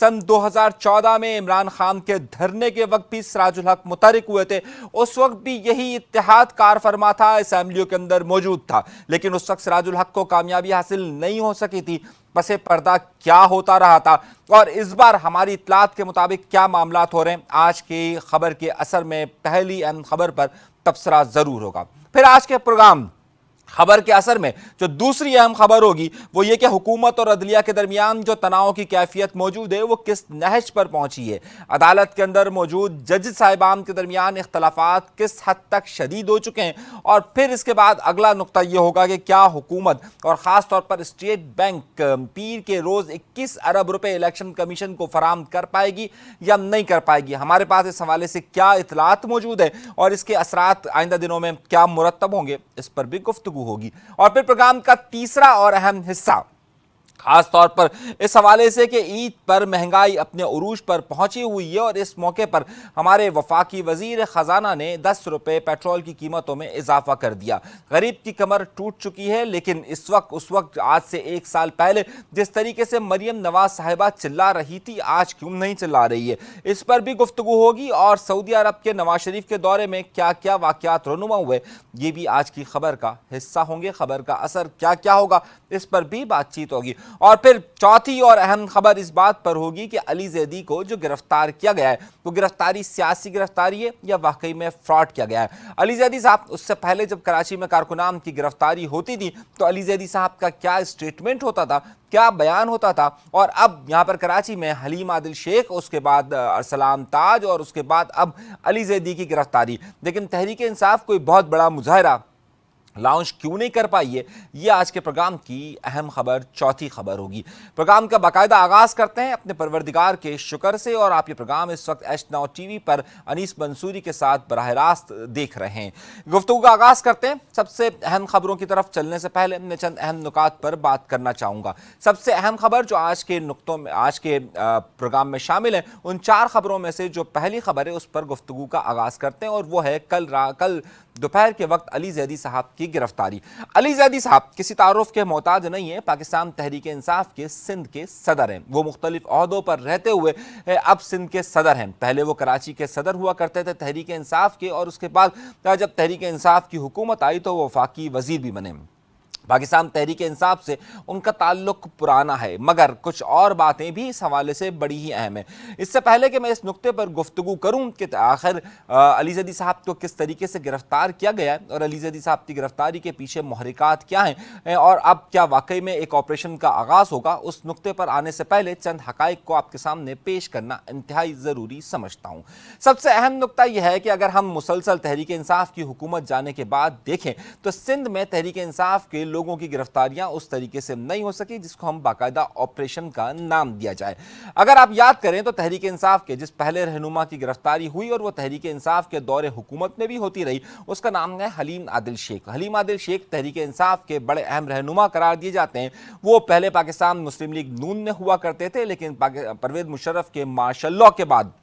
सन 2014 में इमरान खान के धरने के वक्त भी सिराजुल हक मुतहरिक हुए थे। उस वक्त भी यही इत्तेहाद कार फरमा था, असेंबलियों के अंदर मौजूद था, लेकिन उस वक्त सिराजुल हक को कामयाबी हासिल नहीं हो सकी थी। पसे पर्दा क्या होता रहा था और इस बार हमारी इत्तलात के मुताबिक क्या मामलात हो रहे हैं, आज की खबर के असर में पहली अहम खबर पर तबसरा जरूर होगा। फिर आज के प्रोग्राम खबर के असर में जो दूसरी अहम खबर होगी वो ये कि हुकूमत और अदलिया के दरमियान जो तनाव की कैफियत मौजूद है वो किस नहज पर पहुंची है। अदालत के अंदर मौजूद जज साहिबान के दरमियान इख्तलाफात किस हद तक शदीद हो चुके हैं। और फिर इसके बाद अगला नुक्ता यह होगा कि क्या हुकूमत और ख़ास तौर पर स्टेट बैंक पीर के रोज़ 21 अरब रुपए इलेक्शन कमीशन को फराम कर पाएगी या नहीं कर पाएगी। हमारे पास इस हवाले से क्या इतलात मौजूद है और इसके असरात आइंदा दिनों में क्या मुरतब होंगे, इस पर भी गुफ्तगू होगी। और फिर प्रोग्राम का तीसरा और अहम हिस्सा खास तौर पर इस हवाले से कि ईद पर महंगाई अपने उरूज पर पहुंची हुई है और इस मौके पर हमारे वफाकी वजीर खजाना ने 10 रुपए पेट्रोल की कीमतों में इजाफा कर दिया। गरीब की कमर टूट चुकी है, लेकिन उस वक्त आज से 1 साल पहले जिस तरीके से मरियम नवाज साहिबा चिल्ला रही थी, आज क्यों नहीं चिल्ला रही है, इस पर भी गुफ्तगू होगी। और सऊदी अरब के नवाज शरीफ के दौरे में क्या क्या वाकयात रोनुमा हुए, ये भी आज की खबर का हिस्सा होंगे। खबर का असर क्या क्या होगा, इस पर भी बातचीत होगी। और फिर चौथी और अहम खबर इस बात पर होगी कि अली जैदी को जो गिरफ्तार किया गया है वो गिरफ्तारी सियासी गिरफ्तारी है या वाकई में फ्रॉड किया गया है। अली जैदी साहब, उससे पहले जब कराची में कारकुनान की गिरफ्तारी होती थी तो अली जैदी साहब का क्या स्टेटमेंट होता था, क्या बयान होता था, और अब यहां पर कराची में हलीम आदिल शेख, उसके बाद अरसलान ताज और उसके बाद अब अली जैदी की गिरफ्तारी। लेकिन तहरीक इंसाफ कोई बहुत बड़ा मुजाहरा लॉन्च क्यों नहीं कर पाई है, ये आज के प्रोग्राम की अहम खबर, चौथी खबर होगी। प्रोग्राम का बाकायदा आगाज करते हैं अपने परवरदिगार के शुक्र से। और आप ये प्रोग्राम इस वक्त H9 टीवी पर अनीस मंसूरी के साथ बराह रास्त देख रहे हैं। गुफ्तगू का आगाज करते हैं। सबसे अहम खबरों की तरफ चलने से पहले मैं चंद अहम नुकात पर बात करना चाहूँगा। सबसे अहम खबर जो आज के नुक्तों में, आज के प्रोग्राम में शामिल है, उन 4 खबरों में से जो पहली खबर है उस पर गुफ्तगू का आगाज करते हैं और वो है कल दोपहर के वक्त अली जैदी साहब की गिरफ्तारी। अली जैदी साहब किसी तारुफ के मोहताज नहीं है, पाकिस्तान तहरीक इंसाफ के सिंध के सदर हैं। वो मुख्तलिफ ओहदों पर रहते हुए अब सिंध के सदर हैं। पहले वो कराची के सदर हुआ करते थे तहरीक इंसाफ के, और उसके बाद जब तहरीक इंसाफ की हुकूमत आई तो वो वफाकी वजीर भी बने। पाकिस्तान तहरीक इंसाफ से उनका ताल्लुक पुराना है, मगर कुछ और बातें भी इस हवाले से बड़ी ही अहम है। इससे पहले कि मैं इस नुक्ते पर गुफ्तगू करूं कि आखिर अली जैदी साहब को किस तरीके से गिरफ्तार किया गया है और अली जैदी साहब की गिरफ्तारी के पीछे मुहरिकात क्या हैं और अब क्या वाकई में एक ऑपरेशन का आगाज़ होगा, उस नुक्ते पर आने से पहले चंद हकाइक को आपके सामने पेश करना इंतहाई ज़रूरी समझता हूँ। सबसे अहम नुक्ता यह है कि अगर हम मुसलसल तहरीक इंसाफ की हुकूमत जाने के बाद देखें तो सिंध में तहरीक इंसाफ के लोगों की गिरफ्तारियां उस तरीके से नहीं हो सकी जिसको हम बाकायदा ऑपरेशन का नाम दिया जाए। अगर आप याद करें तो तहरीक इंसाफ के जिस पहले रहनुमा की गिरफ्तारी हुई और वो तहरीक इंसाफ के दौरे हुकूमत में भी होती रही, उसका नाम है हलीम आदिल शेख। हलीम आदिल शेख तहरीक इंसाफ के बड़े अहम रहनुमा करार दिए जाते हैं। वो पहले पाकिस्तान मुस्लिम लीग नून में हुआ करते थे, लेकिन परवेज मुशर्रफ के मार्शल लॉ के बाद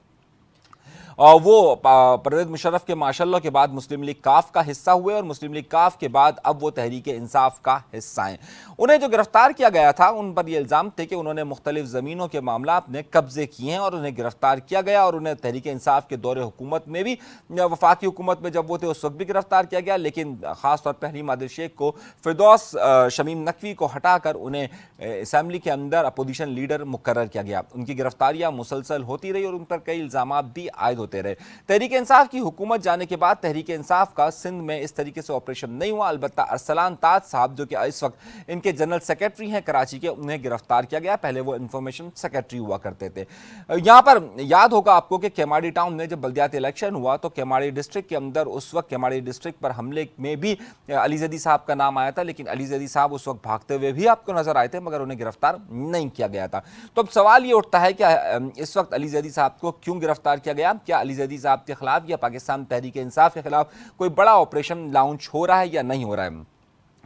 और वो परवेज मुशर्रफ के माशाल्लाह के बाद मुस्लिम लीग काफ का हिस्सा हुए और मुस्लिम लीग काफ के बाद अब वो तहरीक इंसाफ का हिस्सा हैं। उन्हें जो गिरफ्तार किया गया था उन पर यह इल्ज़ाम थे कि उन्होंने मुख्तलिफ ज़मीनों के मामला में कब्जे किए हैं और उन्हें गिरफ्तार किया गया और उन्हें तहरीक इंसाफ के दौरे हुकूमत में भी, वफाकी हुकूमत में जब वो थे उस वक्त भी गिरफ्तार किया गया। लेकिन ख़ास तौर पर हलीम आदिल शेख को फिरदौस शमीम नकवी को हटाकर उन्हें असम्बली के अंदर अपोजिशन लीडर मुकर्रर किया गया। उनकी गिरफ्तारियाँ मुसलसल होती रही और उन पर कई इल्ज़ाम भी आयद होते रहे। तहरीक इंसाफ की हुकूमत जाने के बाद तहरीक इंसाफ का सिंध में इस तरीके से ऑपरेशन नहीं हुआ। अलबत्ता अरसलान ताज साहब जो कि इस वक्त इनके जनरल सेक्रेटरी हैं कराची के, उन्हें गिरफ्तार किया गया। पहले वो इंफॉर्मेशन सेक्रेटरी हुआ करते थे। यहां पर याद होगा आपको कि केमाड़ी टाउन में जब बल्दियाती इलेक्शन हुआ तो केमाड़ी डिस्ट्रिक्ट के अंदर उस वक्त केमाड़ी डिस्ट्रिक्ट पर हमले में भी अली जैदी साहब का नाम आया था, लेकिन अली जैदी साहब उस वक्त भागते हुए भी आपको नजर आए थे, मगर उन्हें गिरफ्तार नहीं किया गया था। तो अब सवाल ये उठता है कि इस वक्त अली जैदी साहब को क्यों गिरफ्तार किया गया? क्या अली जैदी साहब के खिलाफ या पाकिस्तान तहरीक इंसाफ के खिलाफ कोई बड़ा ऑपरेशन लॉन्च हो रहा है या नहीं हो रहा है?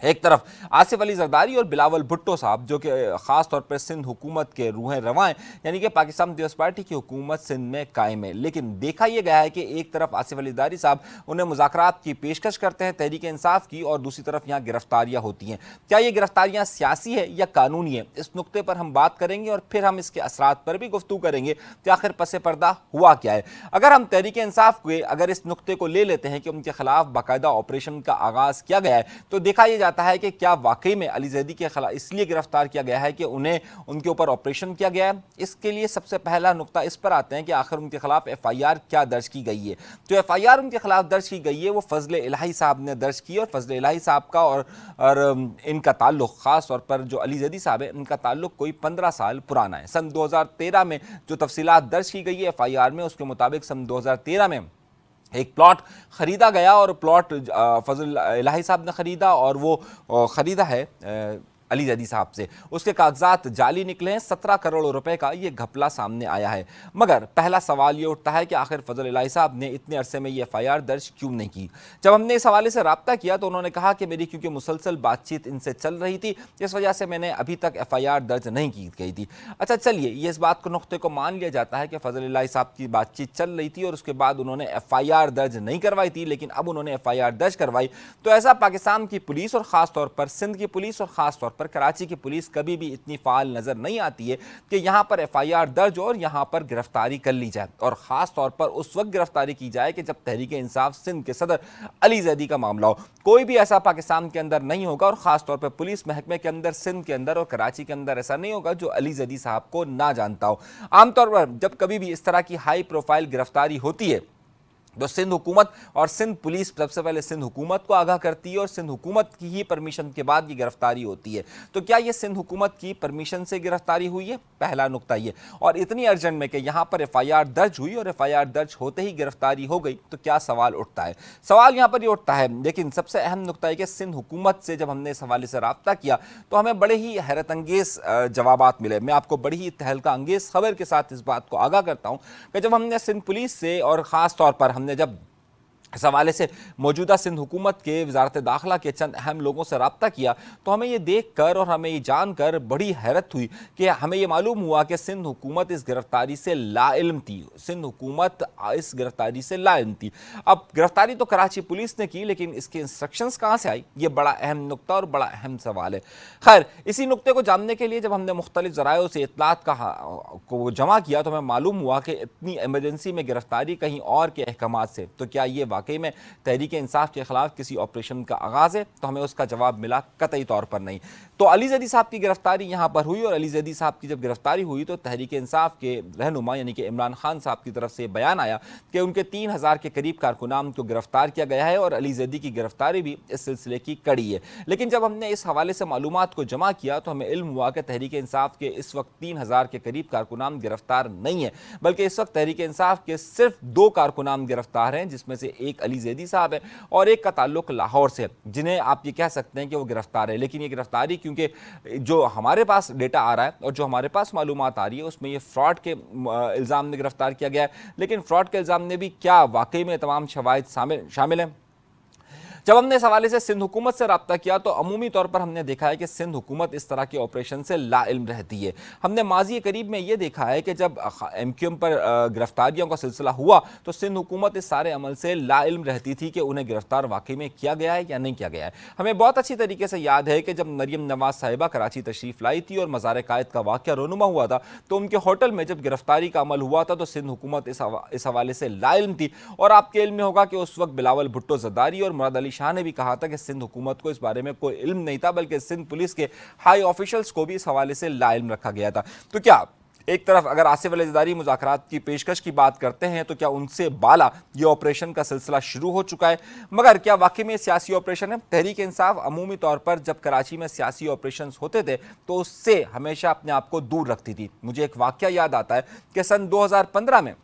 एक तरफ आसिफ अली जरदारी और बिलावल भुट्टो साहब जो कि ख़ास तौर पर सिंध हुकूमत के रूहें रवां हैं, यानी कि पाकिस्तान पीपल्स पार्टी की हुकूमत सिंध में कायम है। लेकिन देखा यह गया है कि एक तरफ आसिफ अली जरदारी साहब उन्हें मुज़ाकरात की पेशकश करते हैं तहरीक इंसाफ की, और दूसरी तरफ यहाँ गिरफ्तारियाँ होती हैं। क्या ये गिरफ्तारियाँ सियासी है या कानूनी है, इस नुक्ते पर हम बात करेंगे और फिर हम इसके असरात पर भी गुफ्तगू करेंगे कि आखिर पसे पर्दा हुआ क्या है। अगर हम तहरीक इंसाफ के अगर इस नुक्ते को ले लेते हैं कि उनके खिलाफ बाकायदा ऑपरेशन का आगाज़ किया गया है, तो देखा यह जाता है कि क्या वाकई में अली जैदी के खिलाफ इसलिए गिरफ्तार किया गया है कि उन्हें उनके ऊपर ऑपरेशन किया गया है। इसके लिए सबसे पहला नुक्ता इस पर आते हैं कि आखिर उनके खिलाफ FIR क्या दर्ज की गई है। जो FIR उनके खिलाफ दर्ज की गई है वो फजल इलाही साहब ने दर्ज की, और फजल इलाही साहब का और इनका ताल्लुक खास तौर पर जो अली जैदी साहब है इनका ताल्लुक कोई 15 साल पुराना है। सन 2013 में जो तफसीलात दर्ज की गई है FIR में, उसके मुताबिक सन 2013 में एक प्लॉट ख़रीदा गया, और प्लॉट फजल इलाही साहब ने ख़रीदा, और वो ख़रीदा है अली जैदी साहब से। उसके कागजात जाली निकले हैं, 17 करोड़ रुपए का ये घपला सामने आया है। मगर पहला सवाल ये उठता है कि आखिर फजल इलाही साहब ने इतने अरसे में ये FIR दर्ज क्यों नहीं की। जब हमने इस हवाले से रब्ता किया तो उन्होंने कहा कि मेरी क्योंकि मुसलसल बातचीत इनसे चल रही थी, इस वजह से मैंने अभी तक FIR दर्ज नहीं की गई थी। अच्छा चलिए, ये इस बात को नुक्ते को मान लिया जाता है कि फजल इलाही साहब की बातचीत चल रही थी और उसके बाद उन्होंने FIR दर्ज नहीं करवाई थी, लेकिन अब उन्होंने FIR दर्ज करवाई। तो ऐसा पाकिस्तान की पुलिस और ख़ास तौर पर सिंध की पुलिस और ख़ास तौर पर कराची की पुलिस कभी भी इतनी फाल नजर नहीं आती है कि यहां पर FIR दर्ज हो और यहां पर गिरफ्तारी कर ली जाए, और खास तौर पर उस वक्त गिरफ्तारी की जाए कि जब तहरीक इंसाफ सिंध के सदर अली जैदी का मामला हो। कोई भी ऐसा पाकिस्तान के अंदर नहीं होगा, और खास तौर पर पुलिस महकमे के अंदर, सिंध के अंदर और कराची के अंदर ऐसा नहीं होगा जो अली जैदी साहब को ना जानता हो। आमतौर पर जब कभी भी इस तरह की हाई प्रोफाइल गिरफ्तारी होती है तो सिंध हुकूमत और सिंध पुलिस सबसे पहले सिंध हुकूमत को आगाह करती है, और सिंध हुकूमत की ही परमिशन के बाद ये गिरफ्तारी होती है। तो क्या ये सिंध हुकूमत की परमिशन से गिरफ्तारी हुई है, पहला नुक्ता ये, और इतनी अर्जेंट में कि यहाँ पर FIR दर्ज हुई और FIR दर्ज होते ही गिरफ्तारी हो गई, तो क्या सवाल उठता है। सवाल यहाँ पर ये उठता है, लेकिन सबसे अहम नुक्ता है कि सिंध हुकूमत से जब हमने इस हवाले से रब्ता किया तो हमें बड़े ही हैरत अंगेज जवाबात मिले। मैं आपको बड़ी ही तहलका अंगेज खबर के साथ इस बात को आगाह करता हूँ कि जब हमने सिंध पुलिस से और ख़ास तौर पर हमने जब इस हवाले से मौजूदा सिंध हुकूमत के वजारत दाखिला के चंद अहम लोगों से रब्ता किया, तो हमें ये देख कर और हमें ये जान कर बड़ी हैरत हुई कि हमें ये मालूम हुआ कि सिंध हुकूमत इस गिरफ्तारी से लाइल्म थी। सिंध हुकूमत इस गिरफ्तारी से लाइल्म थी। अब गिरफ्तारी तो कराची पुलिस ने की, लेकिन इसके इंस्ट्रक्शंस कहाँ से आई, ये बड़ा अहम नुक्ता और बड़ा अहम सवाल है। खैर, इसी नुक्ते को जानने के लिए जब हमने मुख्तलिफ ज़रायों से इत्तलात को जमा किया तो हमें मालूम हुआ कि इतनी एमरजेंसी में गिरफ्तारी कहीं और के अहकामात से, तो क्या ये वाकई में तहरीक इंसाफ के खिलाफ किसी ऑपरेशन का आगाज है? तो हमें उसका जवाब मिला कतई तौर पर नहीं। तो अली जैदी साहब की गिरफ्तारी यहां पर हुई, और अली जैदी साहब की जब गिरफ्तारी हुई तो तहरीक इंसाफ के रहनुमा यानी कि इमरान खान साहब की तरफ से बयान आया कि उनके 3000 के करीब कारकुनान को गिरफ्तार किया गया है, और अली जैदी की गिरफ्तारी भी इस सिलसिले की कड़ी है। लेकिन जब हमने इस हवाले से मालूमात को जमा किया तो हमें इल्म हुआ कि तहरीक इंसाफ के इस वक्त 3000 के करीब कारकुनान गिरफ्तार नहीं है, बल्कि इस वक्त तहरीक इंसाफ के सिर्फ 2 कारकुनान गिरफ्तार हैं, जिसमें से एक अली जैदी साहब है और एक का ताल्लुक लाहौर से, जिन्हें आप ये कह सकते हैं कि वो गिरफ्तार है। लेकिन ये गिरफ्तारी क्योंकि जो हमारे पास डेटा आ रहा है और जो हमारे पास मालूमात आ रही है उसमें ये फ्रॉड के इल्ज़ाम में गिरफ्तार किया गया है, लेकिन फ्रॉड के इल्ज़ाम में भी क्या वाकई में तमाम शवाहिद शामिल हैं। जब हमने इस हवाले से सिंध हुकूमत से रब्ता किया तो अमूमी तौर पर हमने देखा है कि सिंध हुकूमत इस तरह के ऑपरेशन से लाइल्म रहती है। हमने माजी करीब में ये देखा है कि जब MQM पर गिरफ्तारियों का सिलसिला हुआ तो सिंध हुकूमत इस सारे अमल से लाइल्म रहती थी कि उन्हें गिरफ्तार वाकई में किया गया है या नहीं किया गया है। हमें बहुत अच्छी तरीके से याद है कि जब मरियम नवाज साहिबा कराची तशरीफ़ लाई थी और मज़ार कायद का वाक़या रोनुमा हुआ था, तो उनके होटल में जब गिरफ्तारी का अमल हुआ था तो सिंध हुकूमत इस हवाले से लाइल्म थी। और आपके इल्म में होगा कि उस वक्त बिलावल भुट्टो जरदारी और मुराद अली शाह ने भी कहा था कि सिंध हुकूमत को इस बारे में कोई इल्म नहीं था, बल्कि सिंध पुलिस के हाई ऑफिशियल्स को भी इस हवाले से लाइल्म रखा गया था। तो क्या एक तरफ अगर आसिफ अली जरदारी मुज़ाकरात की पेशकश की बात करते हैं तो क्या उनसे बाला ये ऑपरेशन का सिलसिला शुरू हो चुका है? मगर क्या वाकई में सियासी ऑपरेशन है? तहरीक इंसाफ अमूमी तौर पर जब कराची में सियासी ऑपरेशन होते थे तो उससे हमेशा अपने आप को दूर रखती थी। मुझे एक वाकया याद आता है कि सन 2015 में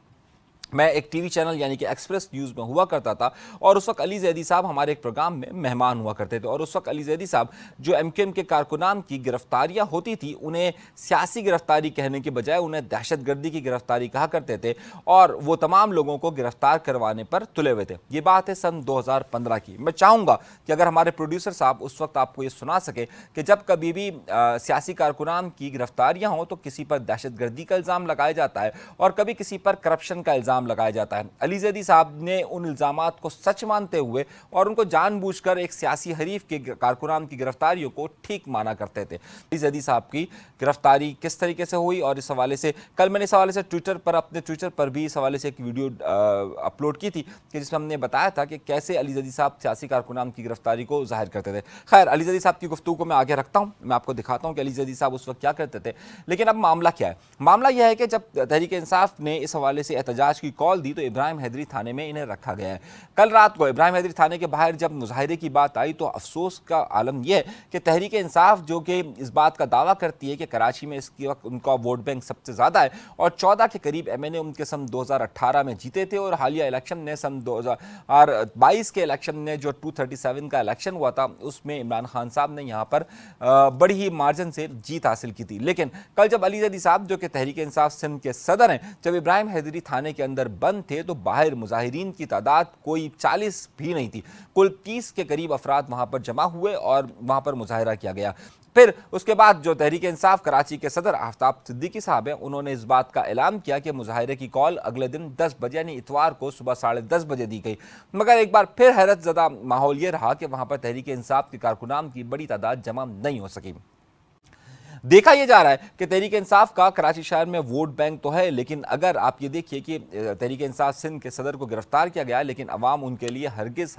मैं एक टीवी चैनल यानी कि एक्सप्रेस न्यूज़ में हुआ करता था और उस वक्त अली जैदी साहब हमारे एक प्रोग्राम में मेहमान हुआ करते थे और उस वक्त अली जैदी साहब जो एमक्यूएम के कारकुनान की गिरफ्तारियां होती थी उन्हें सियासी गिरफ्तारी कहने के बजाय उन्हें दहशतगर्दी की गिरफ्तारी कहा करते थे और वो तमाम लोगों को गिरफ्तार करवाने पर तुले हुए थे। ये बात है सन 2015 की। मैं चाहूँगा कि अगर हमारे प्रोड्यूसर साहब उस वक्त आपको ये सुना सके कि जब कभी भी सियासी कारकुनान की गिरफ्तारियाँ हों तो किसी पर दहशतगर्दी का इल्ज़ाम लगाया जाता है और कभी किसी पर करप्शन का इल्ज़ाम लगाया जाता है। अली जैदी साहब ने उन इल्ज़ामात को सच मानते हुए और उनको जानबूझकर एक सियासी हरीफ के कारकुनान की गिरफ्तारियों को ठीक माना करते थे। अली जैदी साहब की गिरफ्तारी किस तरीके से हुई और इस हवाले से कल मैंने इस हवाले से अपने ट्विटर पर भी इस हवाले से एक वीडियो अपलोड की थी कि जिसमें हमने बताया था कि कैसे अली जैदी साहब सियासी कारकुनान की गिरफ्तारी को जाहिर करते थे। खैर, अली जैदी साहब की गुफ्तगू को मैं आगे रखता हूँ, मैं आपको दिखाता हूँ कि अली जैदी साहब उस वक्त क्या करते थे। लेकिन अब मामला क्या है? मामला यह है कि जब तहरीक इंसाफ ने इस हवाले से एहतजाज की कॉल दी तो इब्राहिम हैदरी थाने में इन्हें रखा गया है। कल रात को इब्राहिम हैदरी थाने के बाहर जब मुजाहिरे की बात आई तो अफसोस का आलम यह है कि तहरीक इंसाफ जो कि इस बात का दावा करती है कि कराची में इसके वक्त उनका वोट बैंक सबसे ज़्यादा है और 14 के करीब एमएनए उनके सन 2018 में जीते थे और हालिया इलेक्शन ने सन 2022 के इलेक्शन ने जो 237 का इलेक्शन हुआ था उसमें इमरान खान साहब ने यहाँ पर बड़ी ही मार्जिन से जीत हासिल की थी। लेकिन कल जब अली जैदी साहब जो कि तहरीक इंसाफ सिंध के सदर हैं, जब इब्राहिम हैदरी थाने के अंदर बंद थे तो बाहर मुजाहिरीन की तादाद कोई 40 भी नहीं थी। कुल 30 के करीब अफराद वहां पर जमा हुए और वहां पर मुजाहिरा किया गया। फिर उसके बाद जो तहरीक इंसाफ कराची के सदर आफ्ताब सिद्दीकी साहब हैं, उन्होंने इस बात का ऐलान किया कि मुजाहिरे की कॉल अगले दिन 10 बजे यानी इतवार को सुबह 10:30 बजे दी गई। मगर एक बार फिर हैरत ज़दा माहौल ये रहा कि वहां पर तहरीक इंसाफ के कारकुनान की बड़ी तादाद जमा नहीं हो सकी। देखा यह जा रहा है कि तहरीक इंसाफ का कराची शहर में वोट बैंक तो है, लेकिन अगर आप ये देखिए कि तहरीक इंसाफ सिंध के सदर को गिरफ्तार किया गया लेकिन अवाम उनके लिए हरगिज़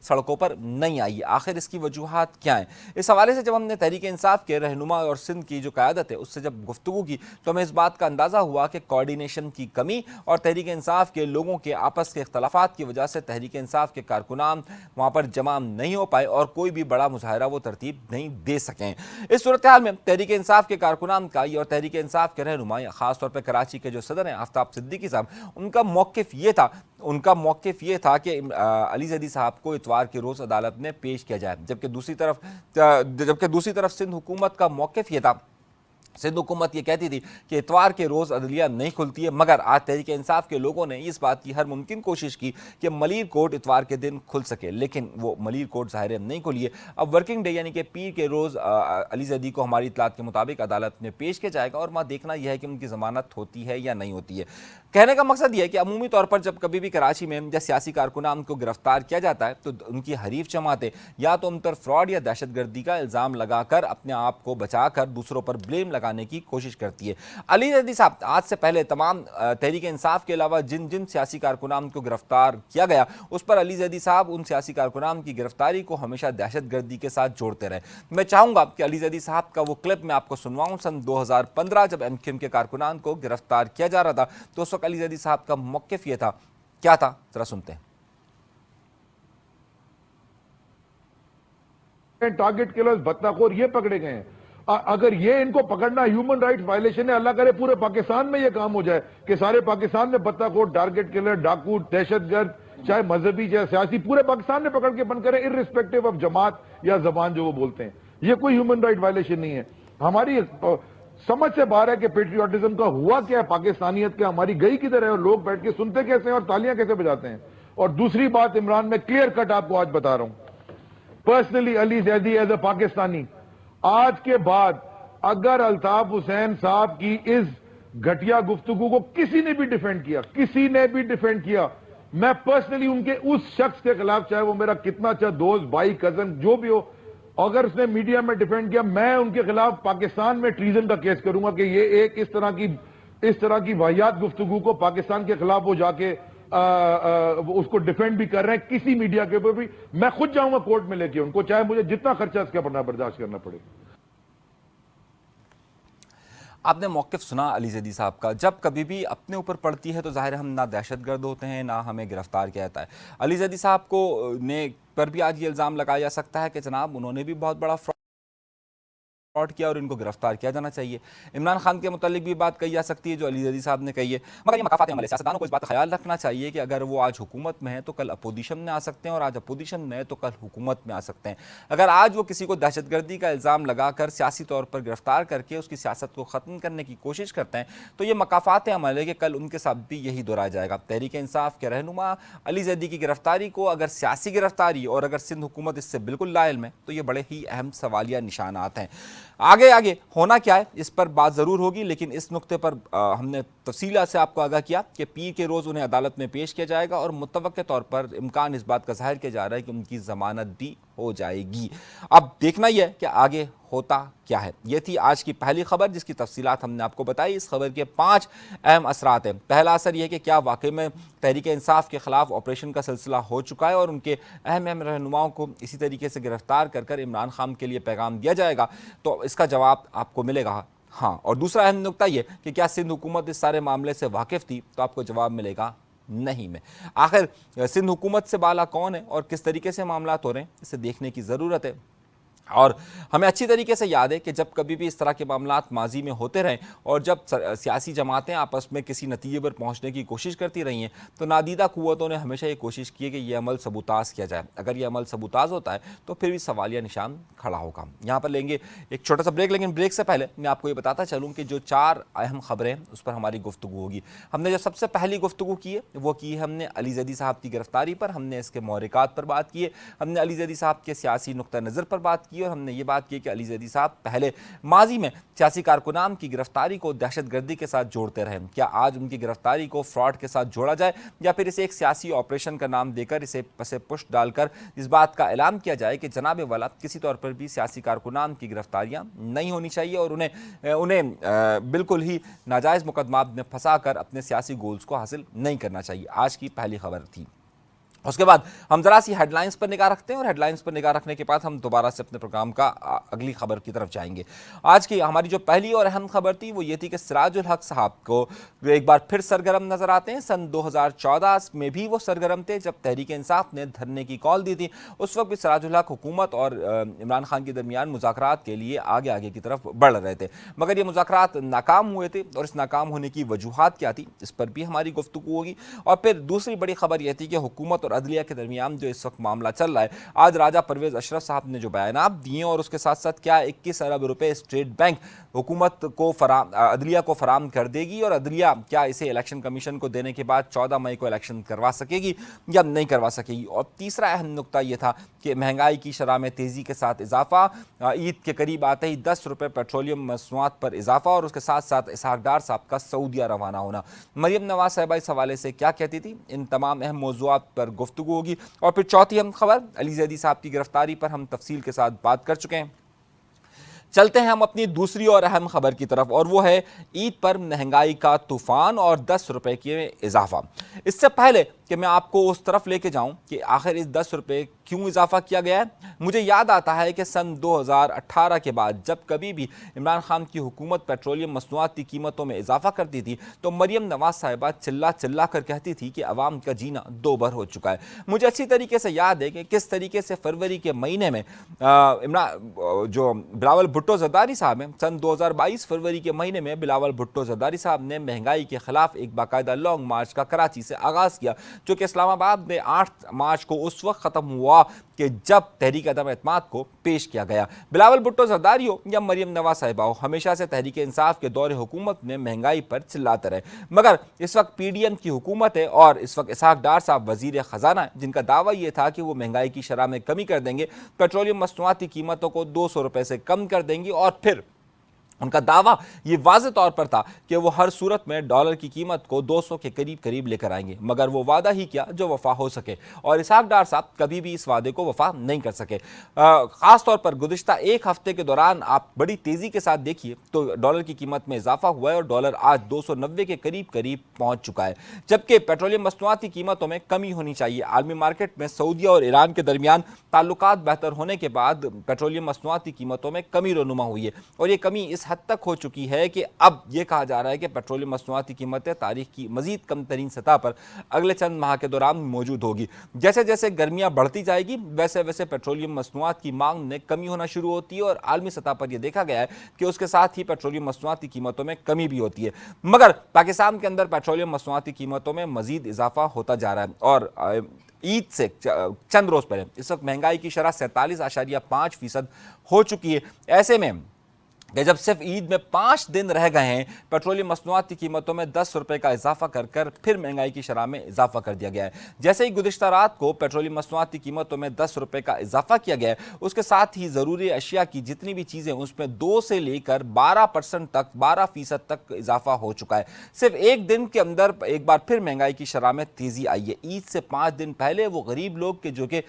सड़कों पर नहीं आई। आखिर इसकी वजूहात क्या हैं? इस हवाले से जब हमने तहरीक इंसाफ के रहनुमा और सिंध की जो क़यादत है उससे जब गुफ्तगू की तो हमें इस बात का अंदाज़ा हुआ कि कोऑर्डिनेशन की कमी और तहरीक इंसाफ के लोगों के आपस के इख्तलाफात की वजह से तहरीक इंसाफ के कारकुनान वहाँ पर जमा नहीं हो पाए और कोई भी बड़ा मुजाहिरा वो तरतीब नहीं दे सकें। इस सूरत हाल में तहरीक इंसाफ के कारकुनान का और तहरीक इंसाफ के रहनुमा खासतौर पर कराची के जो सदर हैं आफ्ताब सिद्दीकी साहब, उनका मौक़िफ़ ये था कि अली जैदी साहब को इतवार के रोज़ अदालत में पेश किया जाए, जबकि दूसरी तरफ सिंध हुकूमत का मौक़िफ़ ये था, सिंध हुकूमत ये कहती थी कि इतवार के रोज़ अदलिया नहीं खुलती है। मगर आज तहरीक इंसाफ के लोगों ने इस बात की हर मुमकिन कोशिश की कि मलीर कोर्ट इतवार के दिन खुल सके, लेकिन वो मलीर कोर्ट ज़ाहिर नहीं खुली है। अब वर्किंग डे यानी कि पीर के रोज़ अली जैदी को हमारी इतलात के मुताबिक अदालत में पेश किया जाएगा और वहाँ देखना यह है कि उनकी ज़मानत होती है या नहीं होती है। कहने का मकसद यह है कि अमूमी तौर पर जब कभी भी कराची में या सियासी कारकुनान को गिरफ्तार किया जाता है तो उनकी हरीफ जमातें या तो उन पर फ्रॉड या दहशतगर्दी का इल्ज़ाम लगाकर अपने आप को बचाकर दूसरों पर ब्लेम लगाने की कोशिश करती है। अली जैदी साहब आज से पहले तमाम तहरीक इंसाफ के अलावा जिन जिन सियासी कारकुनान को गिरफ्तार किया गया उस पर अली जैदी साहब उन सियासी कारकुनान की गिरफ्तारी को हमेशा दहशतगर्दी के साथ जोड़ते रहे। मैं चाहूँगा कि अली जैदी साहब का वो क्लिप मैं आपको सुनवाऊँ। सन 2015 जब एमक्यूएम के कारकुनान को गिरफ्तार किया जा रहा था तो उस वक्त अली जैदी साहब का मौक़िफ़ ये था, क्या था, जरा सुनते हैं। टारगेट किलर्स बदतखोर ये पकड़े गए हैं। अगर ये इनको पकड़ना ह्यूमन राइट्स वायलेशन है, अल्लाह करे पूरे पाकिस्तान में ये काम हो जाए कि सारे पाकिस्तान में बदतखोर, टारगेट किलर, डाकू, दहशतगर्द, चाहे मजहबी चाहे सियासी, पूरे पाकिस्तान में पकड़ के बंद करें इर्रिस्पेक्टिव ऑफ जमात या जबान जो वो बोलते हैं। ये कोई ह्यूमन राइट वायलेशन नहीं है। हमारी समझ से बाहर है कि पेट्रियोटिज्म का हुआ क्या है, पाकिस्तानियत क्या हमारी गई किधर है और लोग बैठ के सुनते कैसे हैं और तालियां कैसे बजाते हैं। और दूसरी बात इमरान, में क्लियर कट आपको आज बता रहा हूं, personally Ali Zaidi as a Pakistani, आज के बाद अगर अल्ताफ हुसैन साहब की इस घटिया गुफ्तगू को किसी ने भी डिफेंड किया, मैं पर्सनली उनके उस शख्स के खिलाफ, चाहे वो मेरा कितना अच्छा दोस्त, भाई, कजन जो भी हो, अगर उसने मीडिया में डिफेंड किया, मैं उनके खिलाफ पाकिस्तान में ट्रीजन का केस करूंगा कि ये एक इस तरह की वाहियात गुफ्तगू को पाकिस्तान के खिलाफ वो जाके उसको डिफेंड भी कर रहे हैं किसी मीडिया के ऊपर भी। मैं खुद जाऊंगा कोर्ट में लेके उनको, चाहे मुझे जितना खर्चा इसका पड़ना बर्दाश्त करना पड़े। आपने मौक़िफ़ सुना अली जैदी साहब का। जब कभी भी अपने ऊपर पड़ती है तो ज़ाहिर हम ना दहशतगर्द होते हैं ना हमें गिरफ्तार किया जाता है। अली जैदी साहब को ने पर भी आज ये इल्ज़ाम लगाया जा सकता है कि जनाब उन्होंने भी बहुत बड़ा फ्रॉड किया और इनको गिरफ्तार किया जाना चाहिए। इमरान खान के मुतालिक भी बात कही जा सकती है जो अली जैदी साहब ने कही है, मगर ये मकाफात अमल है। सियासतदानों को इस बात का ख्याल रखना चाहिए कि अगर वो आज हुकूमत में है तो कल अपोजिशन में आ सकते हैं, और आज अपोजिशन में है तो कल हुकूमत में आ सकते हैं। अगर आज वो किसी को दहशतगर्दी का इल्ज़ाम लगाकर सियासी तौर पर गिरफ्तार करके उसकी सियासत को ख़त्म करने की कोशिश करते हैं तो ये मकाफात अमल है कि कल उनके साथ भी यही दोहराया जाएगा। तहरीक इंसाफ के रहनुमा अली जैदी की गिरफ्तारी को अगर सियासी गिरफ्तारी और अगर सिंध हुकूमत इससे बिल्कुल लाइल में, तो ये बड़े ही अहम सवालिया निशानात हैं। आगे आगे होना क्या है इस पर बात ज़रूर होगी, लेकिन इस नुक्ते पर हमने तफसीला से आपको आगाह किया कि पीर के रोज़ उन्हें अदालत में पेश किया जाएगा और मुतवक्के तौर पर इम्कान इस बात का ज़ाहिर किया जा रहा है कि उनकी ज़मानत भी हो जाएगी। अब देखना यह है कि आगे होता क्या है। ये थी आज की पहली खबर जिसकी तफसीलात हमने आपको बताई। इस खबर के 5 अहम असरात हैं। पहला असर यह है कि क्या वाकई में तहरीक इंसाफ के खिलाफ ऑपरेशन का सिलसिला हो चुका है और उनके अहम अहम रहनुमाओं को इसी तरीके से गिरफ्तार कर कर इमरान खान के लिए पैगाम दिया जाएगा, तो इसका जवाब आपको मिलेगा हाँ। और दूसरा अहम नुकता यह कि क्या सिंध हुकूमत इस सारे मामले से वाकिफ़ थी, तो आपको जवाब मिलेगा नहीं में। आखिर सिंध हुकूमत से बाला कौन है और किस तरीके से मामला हो रहे हैं, इसे देखने की ज़रूरत है। और हमें अच्छी तरीके से याद है कि जब कभी भी इस तरह के मामलात माजी में होते रहें और जब सियासी जमातें आपस में किसी नतीजे पर पहुंचने की कोशिश करती रही हैं, तो नादीदा कुव्वतों ने हमेशा ये कोशिश की है कि यह अमल सबूताज किया जाए। अगर यह अमल सबूताज होता है तो फिर भी सवालिया निशान खड़ा होगा। यहाँ पर लेंगे एक छोटा सा ब्रेक, लेकिन ब्रेक से पहले मैं आपको ये बताता चलूँ कि जो 4 अहम खबरें हैं उस पर हमारी गुफ्तगू होगी। हमने जो सबसे पहली गुफ्तगू की है वो की है हमने अली जैदी साहब की गिरफ्तारी पर, हमने इसके महरिकात पर बात की है, हमने अली जैदी साहब के सियासी नुक्ता नज़र पर बात की और हमने ये बात की कि अली जैदी साहब पहले माजी में सियासी कारकुनान की गिरफ्तारी को दहशतगर्दी के साथ जोड़ते रहे। क्या आज उनकी गिरफ्तारी को फ्रॉड के साथ जोड़ा जाए या फिर इसे एक सियासी ऑपरेशन का नाम देकर इसे पसे पुष्ट डालकर इस बात का ऐलान किया जाए कि जनाब वाला किसी तौर पर भी सियासी कारकुनान की गिरफ्तारियां नहीं होनी चाहिए और उन्हें बिल्कुल ही नाजायज़ मुकदमात में फंसा कर अपने सियासी गोल्स को हासिल नहीं करना चाहिए। आज की पहली खबर थी। उसके बाद हम जरा सी हेडलाइंस पर निगाह रखते हैं और हेडलाइंस पर निगाह रखने के बाद हम दोबारा से अपने प्रोग्राम का अगली खबर की तरफ जाएंगे। आज की हमारी जो पहली और अहम खबर थी वो ये थी कि सिराजुल हक साहब को एक बार फिर सरगर्म नजर आते हैं। सन 2014 में भी वो सरगर्म थे जब तहरीक इंसाफ ने धरने की कॉल दी थी। उस वक्त भी सिराजुल हक हुकूमत और इमरान खान के दरमियान मुज़ाकरात के लिए आगे आगे की तरफ बढ़ रहे थे, मगर ये मुज़ाकरात नाकाम हुए थे और इस नाकाम होने की वजूहात क्या थी इस पर भी हमारी गुफ्तगू होगी। और फिर दूसरी बड़ी खबर यह थी कि हुकूमत और अदलिया के दरमियान जो इस वक्त मामला चल रहा है, आज राजा परवेज अशरफ साहब ने जो बयानात दिए और उसके साथ साथ क्या 21 अरब रुपए स्टेट बैंक हुकूमत को अदलिया को फराम कर देगी और अदलिया क्या इसे इलेक्शन कमीशन को देने के बाद 14 मई को इलेक्शन करवा सकेगी या नहीं करवा सकेगी। और तीसरा अहम नुकता यह था कि महंगाई की शरह में तेज़ी के साथ इजाफा, ईद के करीब आते ही 10 रुपये पेट्रोलियम मसनूआत पर इजाफा और उसके साथ साथ इसहाक डार साहब का सऊदिया रवाना होना। मरियम नवाज साहिबा इस हवाले से क्या कहती थी, इन तमाम अहम मौज़ूआत पर गुफ्तगू होगी। और फिर चौथी अहम खबर अली जैदी साहब की गिरफ्तारी पर हम तफसील के साथ बात कर चुके हैं। चलते हैं हम अपनी दूसरी और अहम खबर की तरफ और वो है ईद पर महंगाई का तूफान और 10 रुपए के इजाफा। इससे पहले कि मैं आपको उस तरफ लेके जाऊं कि आखिर इस 10 रुपए क्यों इजाफा किया गया है, मुझे याद आता है कि सन 2018 के बाद जब कभी भी इमरान खान की हुकूमत पेट्रोलियम मसनूआत की कीमतों में इजाफा करती थी तो मरियम नवाज साहिबा चिल्ला चिल्ला कर कहती थी कि अवाम का जीना दोबर हो चुका है। मुझे अच्छी तरीके से याद है कि किस तरीके से फरवरी के महीने में जो बिलावल भुट्टो जरदारी साहब हैं, सन 2022 फरवरी के महीने में बिलावल भुट्टो जरदारी साहब ने महंगाई के खिलाफ एक बाकायदा लॉन्ग मार्च का कराची से आगाज़ किया, जो कि इस्लामाबाद में 8 मार्च को उस वक्त ख़त्म हुआ कि जब तहरीक अदम एतमाद को पेश किया गया। बिलावल भुट्टो जरदारी हो या मरियम नवाज साहिबा हो, हमेशा से तहरीक इंसाफ के दौरे हुकूमत में महंगाई पर चिल्लाते रहे, मगर इस वक्त PDM की हुकूमत है और इस वक्त इसहाक डार साहब वजीर ख़जाना है, जिनका दावा यह था कि वो महंगाई की शरह में कमी कर देंगे, पेट्रोलियम मसनूआत की कीमतों को 200 रुपये से कम कर देंगी और फिर उनका दावा ये वाज़े तौर पर था कि वो हर सूरत में डॉलर की कीमत को 200 के करीब करीब लेकर आएंगे, मगर वो वादा ही किया जो वफा हो सके और इसहाक डार साहब कभी भी इस वादे को वफा नहीं कर सके। ख़ास तौर पर गुज़िश्ता एक हफ्ते के दौरान आप बड़ी तेज़ी के साथ देखिए तो डॉलर की कीमत में इजाफा हुआ है और डॉलर आज 290 के करीब करीब पहुँच चुका है, जबकि पेट्रोलियम मसनूआत की कीमतों में कमी होनी चाहिए। आलमी मार्केट में सऊदीया और ईरान के दरमियान ताल्लुकात बेहतर होने के बाद पेट्रोलियम मसनूआत की कीमतों में कमी रोनुमा हुई है और ये कमी इस हद तक हो चुकी है कि अब यह कहा जा रहा है कि पेट्रोलियम मसनूआत की कीमतें तारीख की मजीद कम तरीन सतह पर अगले चंद माह के दौरान मौजूद होगी। जैसे जैसे गर्मियां बढ़ती जाएगी वैसे वैसे पेट्रोलियम मसनूआत की मांग में कमी होना शुरू होती है और आलमी सतह पर यह देखा गया है कि उसके साथ ही पेट्रोलियम मसनूआत की कीमतों में कमी भी होती है। मगर पाकिस्तान के अंदर पेट्रोलियम मसनूआत की कीमतों में मजीद इजाफा होता जा रहा है और ईद से चंद रोज पहले इस वक्त महंगाई की शरह 47.5% हो चुकी है। ऐसे में कि जब सिर्फ ईद में 5 दिन रह गए हैं, पेट्रोलियम मसनूआत की कीमतों में 10 रुपए का इजाफा कर कर फिर महंगाई की शरह में इजाफा कर दिया गया है। जैसे ही गुज़िश्ता रात को पेट्रोलियम मसनूआत की कीमतों में 10 रुपए का इजाफा किया गया है, उसके साथ ही ज़रूरी अशिया की जितनी भी चीज़ें उसमें 2 से लेकर 12% तक 12% तक इजाफा हो चुका है। सिर्फ एक दिन के अंदर एक बार फिर महंगाई की शरह में तेज़ी आई है। ईद से 5 दिन पहले वो गरीब लोग के जो कि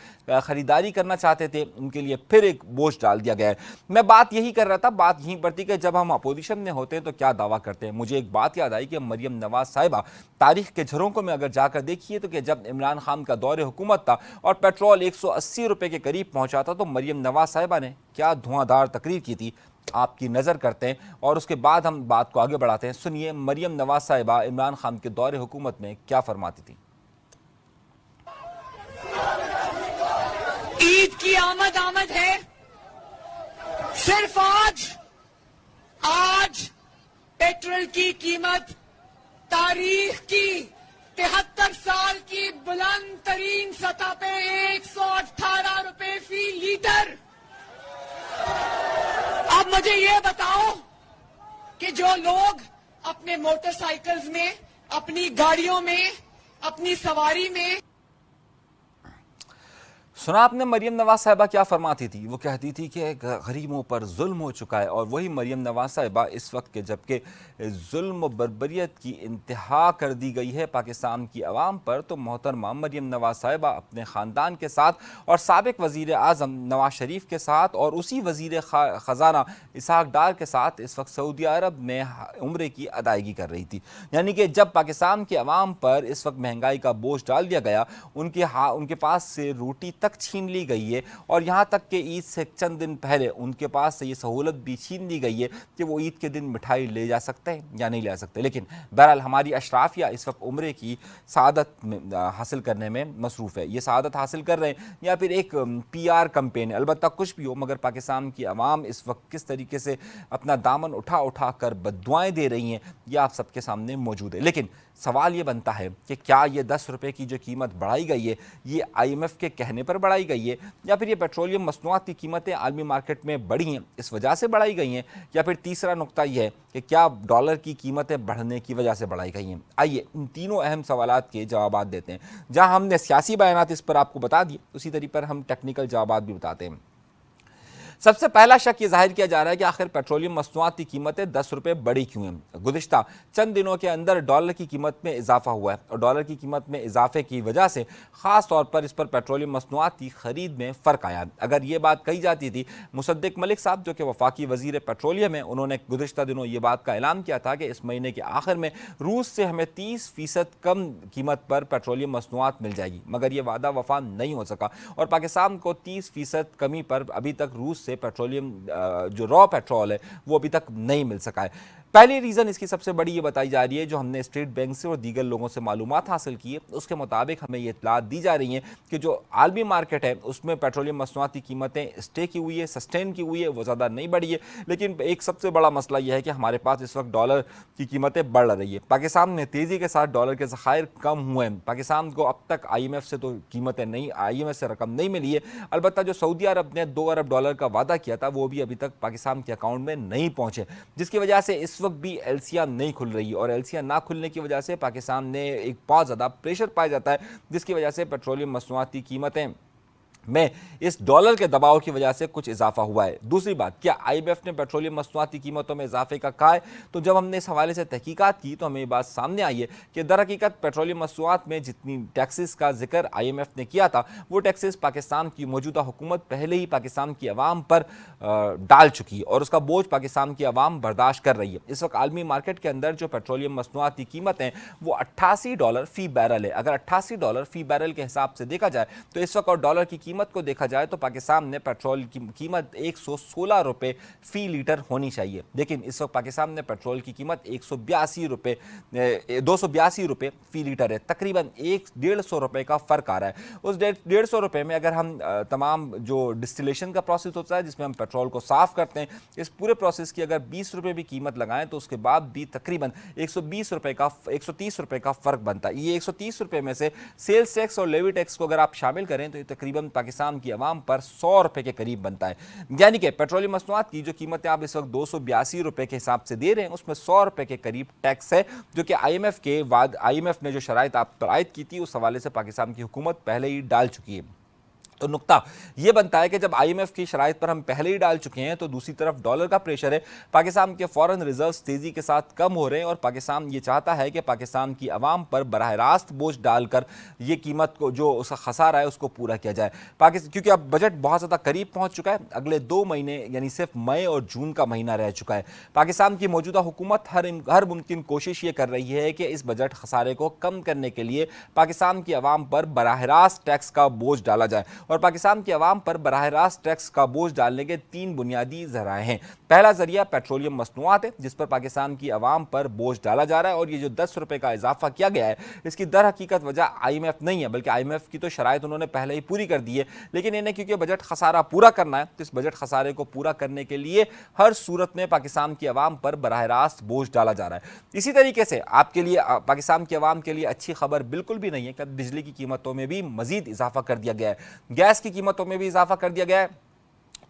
ख़रीदारी करना चाहते थे उनके लिए फिर एक बोझ डाल दिया गया है। मैं बात यही कर रहा था, बात यहीं पर थी कि जब हम अपोजिशन में होते हैं तो क्या दावा करते हैं। मुझे एक बात याद आई कि मरियम नवाज साहिबा तारीख के झरोकों में अगर जाकर देखिए तो कि जब इमरान खान का दौरे हुकूमत था और पेट्रोल 180 रुपए के करीब पहुंचा था तो मरियम नवाज साहिबा ने क्या धुआंधार तकरीर की थी, आपकी नज़र करते हैं और उसके बाद हम बात को आगे बढ़ाते हैं। सुनिए मरियम नवाज साहिबा इमरान खान के दौरे हुकूमत में क्या फरमाती थी। ईद की आमद है, सिर्फ आज पेट्रोल की कीमत तारीख की 73 साल की बुलंद तरीन सतह पे 118 रुपए फी लीटर। अब मुझे ये बताओ कि जो लोग अपने मोटरसाइकिल्स में, अपनी गाड़ियों में, अपनी सवारी में, सुना आपने मरियम नवाज साहिबा क्या फरमाती थी। वो कहती थी कि गरीबों पर जुल्म हो चुका है और वही मरियम नवाज साहिबा इस वक्त के जबकि जुल्म बर्बरियत की इंतहा कर दी गई है पाकिस्तान की आवाम पर, तो मोहतरमा मरियम नवाज साहिबा अपने ख़ानदान के साथ और साबिक वज़ीर आज़म नवाज शरीफ के साथ और उसी वज़ीर ख़जाना इसहाक डार के साथ इस वक्त सऊदी अरब में उम्रे की अदायगी कर रही थी। यानी कि जब पाकिस्तान की आवाम पर इस वक्त महंगाई का बोझ डाल दिया गया, उनके पास से रोटी तक छीन ली गई है और यहाँ तक कि ईद से चंद दिन पहले उनके पास से ये सहूलत भी छीन ली गई है कि वो ईद के दिन मिठाई ले जा सकते हैं या नहीं ले सकते। लेकिन बहरहाल हमारी अशराफिया इस वक्त उम्रे की सआदत हासिल करने में मसरूफ़ है। ये सआदत हासिल कर रहे हैं या फिर एक PR कैंपेन, अलबत्ता कुछ भी हो, मगर पाकिस्तान की आवाम इस वक्त किस तरीके से अपना दामन उठा उठा कर बद्दुआएँ दे रही हैं यह आप सबके सामने मौजूद है। लेकिन सवाल ये बनता है कि क्या ये 10 रुपए की जो कीमत बढ़ाई गई है ये IMF के कहने पर बढ़ाई गई है या फिर ये पेट्रोलियम मसनूआत की कीमतें आलमी मार्केट में बढ़ी हैं इस वजह से बढ़ाई गई हैं, या फिर तीसरा नुक्ता यह है कि क्या डॉलर की कीमतें बढ़ने की वजह से बढ़ाई गई हैं। आइए इन तीनों अहम सवालात के जवाब देते हैं। जहां हमने सियासी बयानात इस पर आपको बता दिए उसी तरीके पर हम टेक्निकल जवाब भी बताते हैं। सबसे पहला शक ये जाहिर किया जा रहा है कि आखिर पेट्रोलियम मसनूआत की कीमतें 10 रुपये बढ़ी क्यों हैं। गुज़िश्ता चंद दिनों के अंदर डॉलर की कीमत में इजाफा हुआ है और डॉलर की कीमत में इजाफे की वजह से ख़ास तौर पर इस पर पेट्रोलियम मसनूआत की खरीद में फ़र्क आया। अगर ये बात कही जाती थी, मुसद्दिक मलिक साहब जो कि वफाकी वज़ीर पेट्रोलियम है, उन्होंने गुज़िश्ता दिनों ये बात का ऐलान किया था कि इस महीने के आखिर में रूस से हमें 30% कम कीमत पर पेट्रोलियम मसनूआत मिल जाएगी, मगर यह वादा वफा नहीं हो सका और पाकिस्तान को 30% कमी पर अभी तक रूस से पेट्रोलियम जो रॉ पेट्रोल है वो अभी तक नहीं मिल सका है। पहली रीज़न इसकी सबसे बड़ी ये बताई जा रही है, जो हमने स्टेट बैंक से और दीगर लोगों से मालूमात हासिल की है उसके मुताबिक हमें ये इत्तलात दी जा रही हैं कि जो आलमी मार्केट है उसमें पेट्रोलियम मसनूआत की कीमतें स्टे की हुई है, सस्टेन की हुई है, वो ज़्यादा नहीं बढ़ी है। लेकिन एक सबसे बड़ा मसला यह है कि हमारे पास इस वक्त डॉलर की कीमतें बढ़ रही है। पाकिस्तान में तेज़ी के साथ डॉलर के ज़खायर कम हुए हैं। पाकिस्तान को अब तक IMF से तो कीमतें नहीं, IMF से रकम नहीं मिली है। अलबत्ता जो सऊदी अरब ने 2 अरब डॉलर का वादा किया था वो भी अभी तक पाकिस्तान के अकाउंट में नहीं पहुँचे, जिसकी वजह से इस वक्त भी LCR नहीं खुल रही और LCR ना खुलने की वजह से पाकिस्तान ने एक बहुत ज़्यादा प्रेशर पाया जाता है, जिसकी वजह से पेट्रोलियम मसनूआत की कीमतें में इस डॉलर के दबाव की वजह से कुछ इजाफा हुआ है। दूसरी बात, क्या IMF ने पेट्रोलियम मसनूआत की कीमतों में इजाफे का कहा है? तो जब हमने इस हवाले से तहकीकात की तो हमें ये बात सामने आई है कि दर हकीकत पेट्रोलियम मसनूआत में जितनी टैक्सेस का जिक्र IMF ने किया था वो टैक्सेस पाकिस्तान की मौजूदा हुकूमत पहले ही पाकिस्तान की आवाम पर डाल चुकी है और उसका बोझ पाकिस्तान की आवाम बर्दाश्त कर रही है। इस वक्त आलमी मार्केट के अंदर जो पेट्रोलियम मसनूआत की कीमत है वो $88 फ़ी बैरल है। अगर $88 फ़ी बैरल के हिसाब से देखा जाए तो इस वक्त और डॉलर की कीमत कीमत को देखा जाए तो पाकिस्तान में पेट्रोल की कीमत 116 रुपये फ़ी लीटर होनी चाहिए, लेकिन इस वक्त पाकिस्तान में पेट्रोल की कीमत 282 रुपये फ़ी लीटर है। तकरीबन 150 रुपये का फ़र्क आ रहा है। उस 150 रुपये में अगर हम तमाम जो डिस्टिलेशन का प्रोसेस होता है जिसमें हम पेट्रोल को साफ़ करते हैं, इस पूरे प्रोसेस की अगर 20 रुपये भी कीमत लगाएं तो उसके बाद भी तकरीबन 130 रुपये का फ़र्क बनता है। ये 130 रुपये में से सेल्स टैक्स और लेवी टैक्स को अगर आप शामिल करें तो ये तकरीबन पाकिस्तान की आवाम पर 100 रुपये के करीब बनता है। यानी कि पेट्रोलियम मसनूआत की जो कीमतें आप इस वक्त 282 रुपये के हिसाब से दे रहे हैं, उसमें 100 रुपये के करीब टैक्स है, जो कि IMF ने जो शराइत आप पर आयद की थी उस हवाले से पाकिस्तान की हुकूमत पहले ही डाल चुकी है। तो नुक्ता ये बनता है कि जब IMF की शराइत पर हम पहले ही डाल चुके हैं तो दूसरी तरफ डॉलर का प्रेशर है, पाकिस्तान के फॉरेन रिजर्व्स तेज़ी के साथ कम हो रहे हैं और पाकिस्तान ये चाहता है कि पाकिस्तान की आवाम पर बराह रास्त बोझ डालकर ये कीमत को जो उसका खसारा है उसको पूरा किया जाए। क्योंकि अब बजट बहुत ज़्यादा करीब पहुँच चुका है, अगले 2 महीने यानी सिर्फ मई और जून का महीना रह चुका है। पाकिस्तान की मौजूदा हुकूमत हर मुमकिन कोशिश ये कर रही है कि इस बजट खसारे को कम करने के लिए पाकिस्तान की आवाम पर बराह रास्त टैक्स का बोझ डाला जाए। और पाकिस्तान की आवाम पर बराह रास्त टैक्स का बोझ डालने के 3 बुनियादी ज़राए हैं। पहला जरिया पेट्रोलियम मसनूआत है जिस पर पाकिस्तान की आवाम पर बोझ डाला जा रहा है, और ये जो 10 रुपये का इजाफा किया गया है इसकी दर हकीकत वजह IMF नहीं है, बल्कि IMF की तो शराइत उन्होंने पहले ही पूरी कर दी है, लेकिन इन्हें क्योंकि बजट खसारा पूरा करना है तो इस बजट खसारे को पूरा करने के लिए हर सूरत में पाकिस्तान की आवाम पर बराह रास्त बोझ डाला जा रहा है। इसी तरीके से आपके लिए पाकिस्तान की आवाम के लिए अच्छी खबर बिल्कुल भी नहीं है कि बिजली की कीमतों में भी मजीद इजाफा कर दिया गया है, गैस की कीमतों में भी इजाफा कर दिया गया है।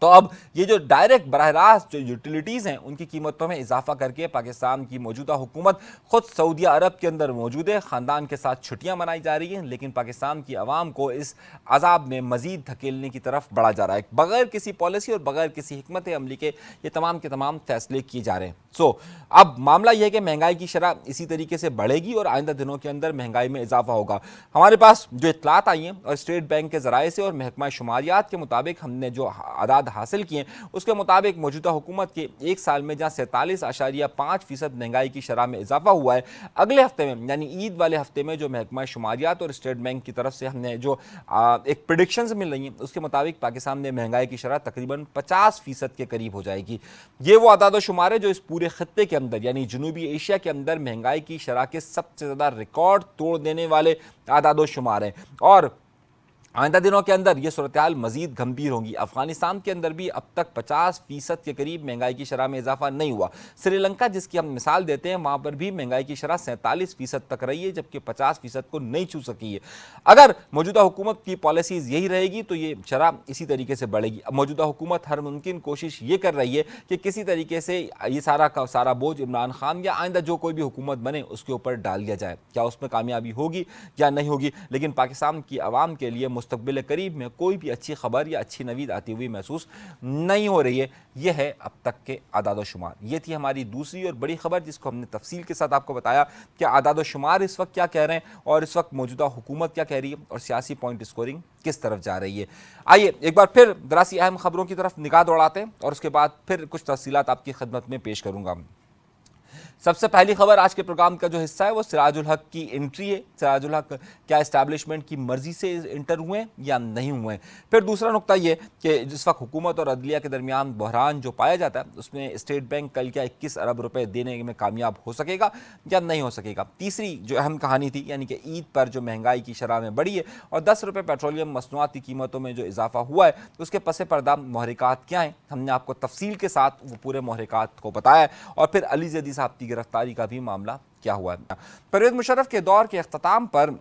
तो अब ये जो डायरेक्ट बराह रास्त जो यूटिलिटीज़ हैं उनकी कीमतों में इजाफा करके पाकिस्तान की मौजूदा हुकूमत खुद सऊदी अरब के अंदर मौजूद है, ख़ानदान के साथ छुट्टियां मनाई जा रही हैं, लेकिन पाकिस्तान की आवाम को इस अजाब में मजीद धकेलने की तरफ बढ़ा जा रहा है। बगैर किसी पॉलिसी और बगैर किसी हिकमत अमली के ये तमाम के तमाम फैसले किए जा रहे हैं। अब मामला यह है कि महंगाई की शरह इसी तरीके से बढ़ेगी और आइंदा दिनों के अंदर महंगाई में इजाफा होगा। हमारे पास जो इत्तलात आई हैं और स्टेट बैंक के ज़राए से और महकमा शुमारियात के मुताबिक हमने जो आदाद हासिल किए उसके मुताबिक मौजूदा हुकूमत के एक साल में जहाँ 47.5% महंगाई की शरह में इजाफा हुआ है, अगले हफ्ते में यानी ईद वाले हफ्ते में जो महकमा शुमारियात और स्टेट बैंक की तरफ से हमने जो एक प्रेडिक्शंस मिल रही हैं उसके मुताबिक पाकिस्तान में महंगाई की शरह तकरीबन 50% के करीब हो जाएगी। ये वो आदाद शुमार है जो इस पूरे खत्ते के अंदर यानी जनूबी एशिया के अंदर महंगाई की शरह के सबसे ज़्यादा रिकॉर्ड तोड़ देने वाले आदाद शुमार हैं। और आइंदा दिनों के अंदर ये सूरत हाल मजीद गंभीर होगी। अफगानिस्तान के अंदर भी अब तक 50% के करीब महंगाई की शरह में इजाफा नहीं हुआ। श्रीलंका जिसकी हम मिसाल देते हैं वहाँ पर भी महंगाई की शरह 47% तक रही है, जबकि 50% को नहीं छू सकी है। अगर मौजूदा हुकूमत की पॉलिसीज़ यही रहेगी तो ये शरह इसी तरीके से बढ़ेगी। मौजूदा हुकूमत हर मुमकिन कोशिश ये कर रही है कि किसी तरीके से ये सारा का सारा बोझ इमरान खान या आइंदा जो कोई भी हुकूमत बने उसके ऊपर डाल दिया जाए। क्या उसमें कामयाबी होगी या नहीं होगी, लेकिन पाकिस्तान की आवाम के लिए मुस्तकबिल करीब में कोई भी अच्छी खबर या अच्छी नवीद आती हुई महसूस नहीं हो रही है। यह है अब तक के आदाद शुमार। ये थी हमारी दूसरी और बड़ी खबर जिसको हमने तफसील के साथ आपको बताया कि आदाद शुमार इस वक्त क्या कह रहे हैं और इस वक्त मौजूदा हुकूमत क्या कह रही है और सियासी पॉइंट स्कोरिंग किस तरफ जा रही है। आइए एक बार फिर जरा सी अहम खबरों की तरफ निगाह दौड़ाते हैं और उसके बाद फिर कुछ तफसीलात आपकी खिदमत में पेश करूंगा। सबसे पहली खबर आज के प्रोग्राम का जो हिस्सा है वो सिराजुल हक की एंट्री है। सिराजुल हक क्या इस्टेब्लिशमेंट की मर्जी से इंटर हुए या नहीं हुए। फिर दूसरा नुकता ये कि जिस वक्त हुकूमत और अदलिया के दरमियान बहरान जो पाया जाता है उसमें स्टेट बैंक कल क्या 21 अरब रुपए देने में कामयाब हो सकेगा या नहीं हो सकेगा। तीसरी जो अहम कहानी थी यानी कि ईद पर जो महंगाई की शरह में बढ़ी है और 10 रुपये पेट्रोलियम मसनूआत की कीमतों में जो इजाफा हुआ है उसके पसे पर्दा महरिकात क्या हैं, हमने आपको तफसील के साथ वो पूरे महरिकात को बताया है। और फिर अली ज़ैदी साहब की गिरफ्तारी का भी मामला क्या हुआ है। परवेज़ मुशर्रफ के दौर के अख्ताम पर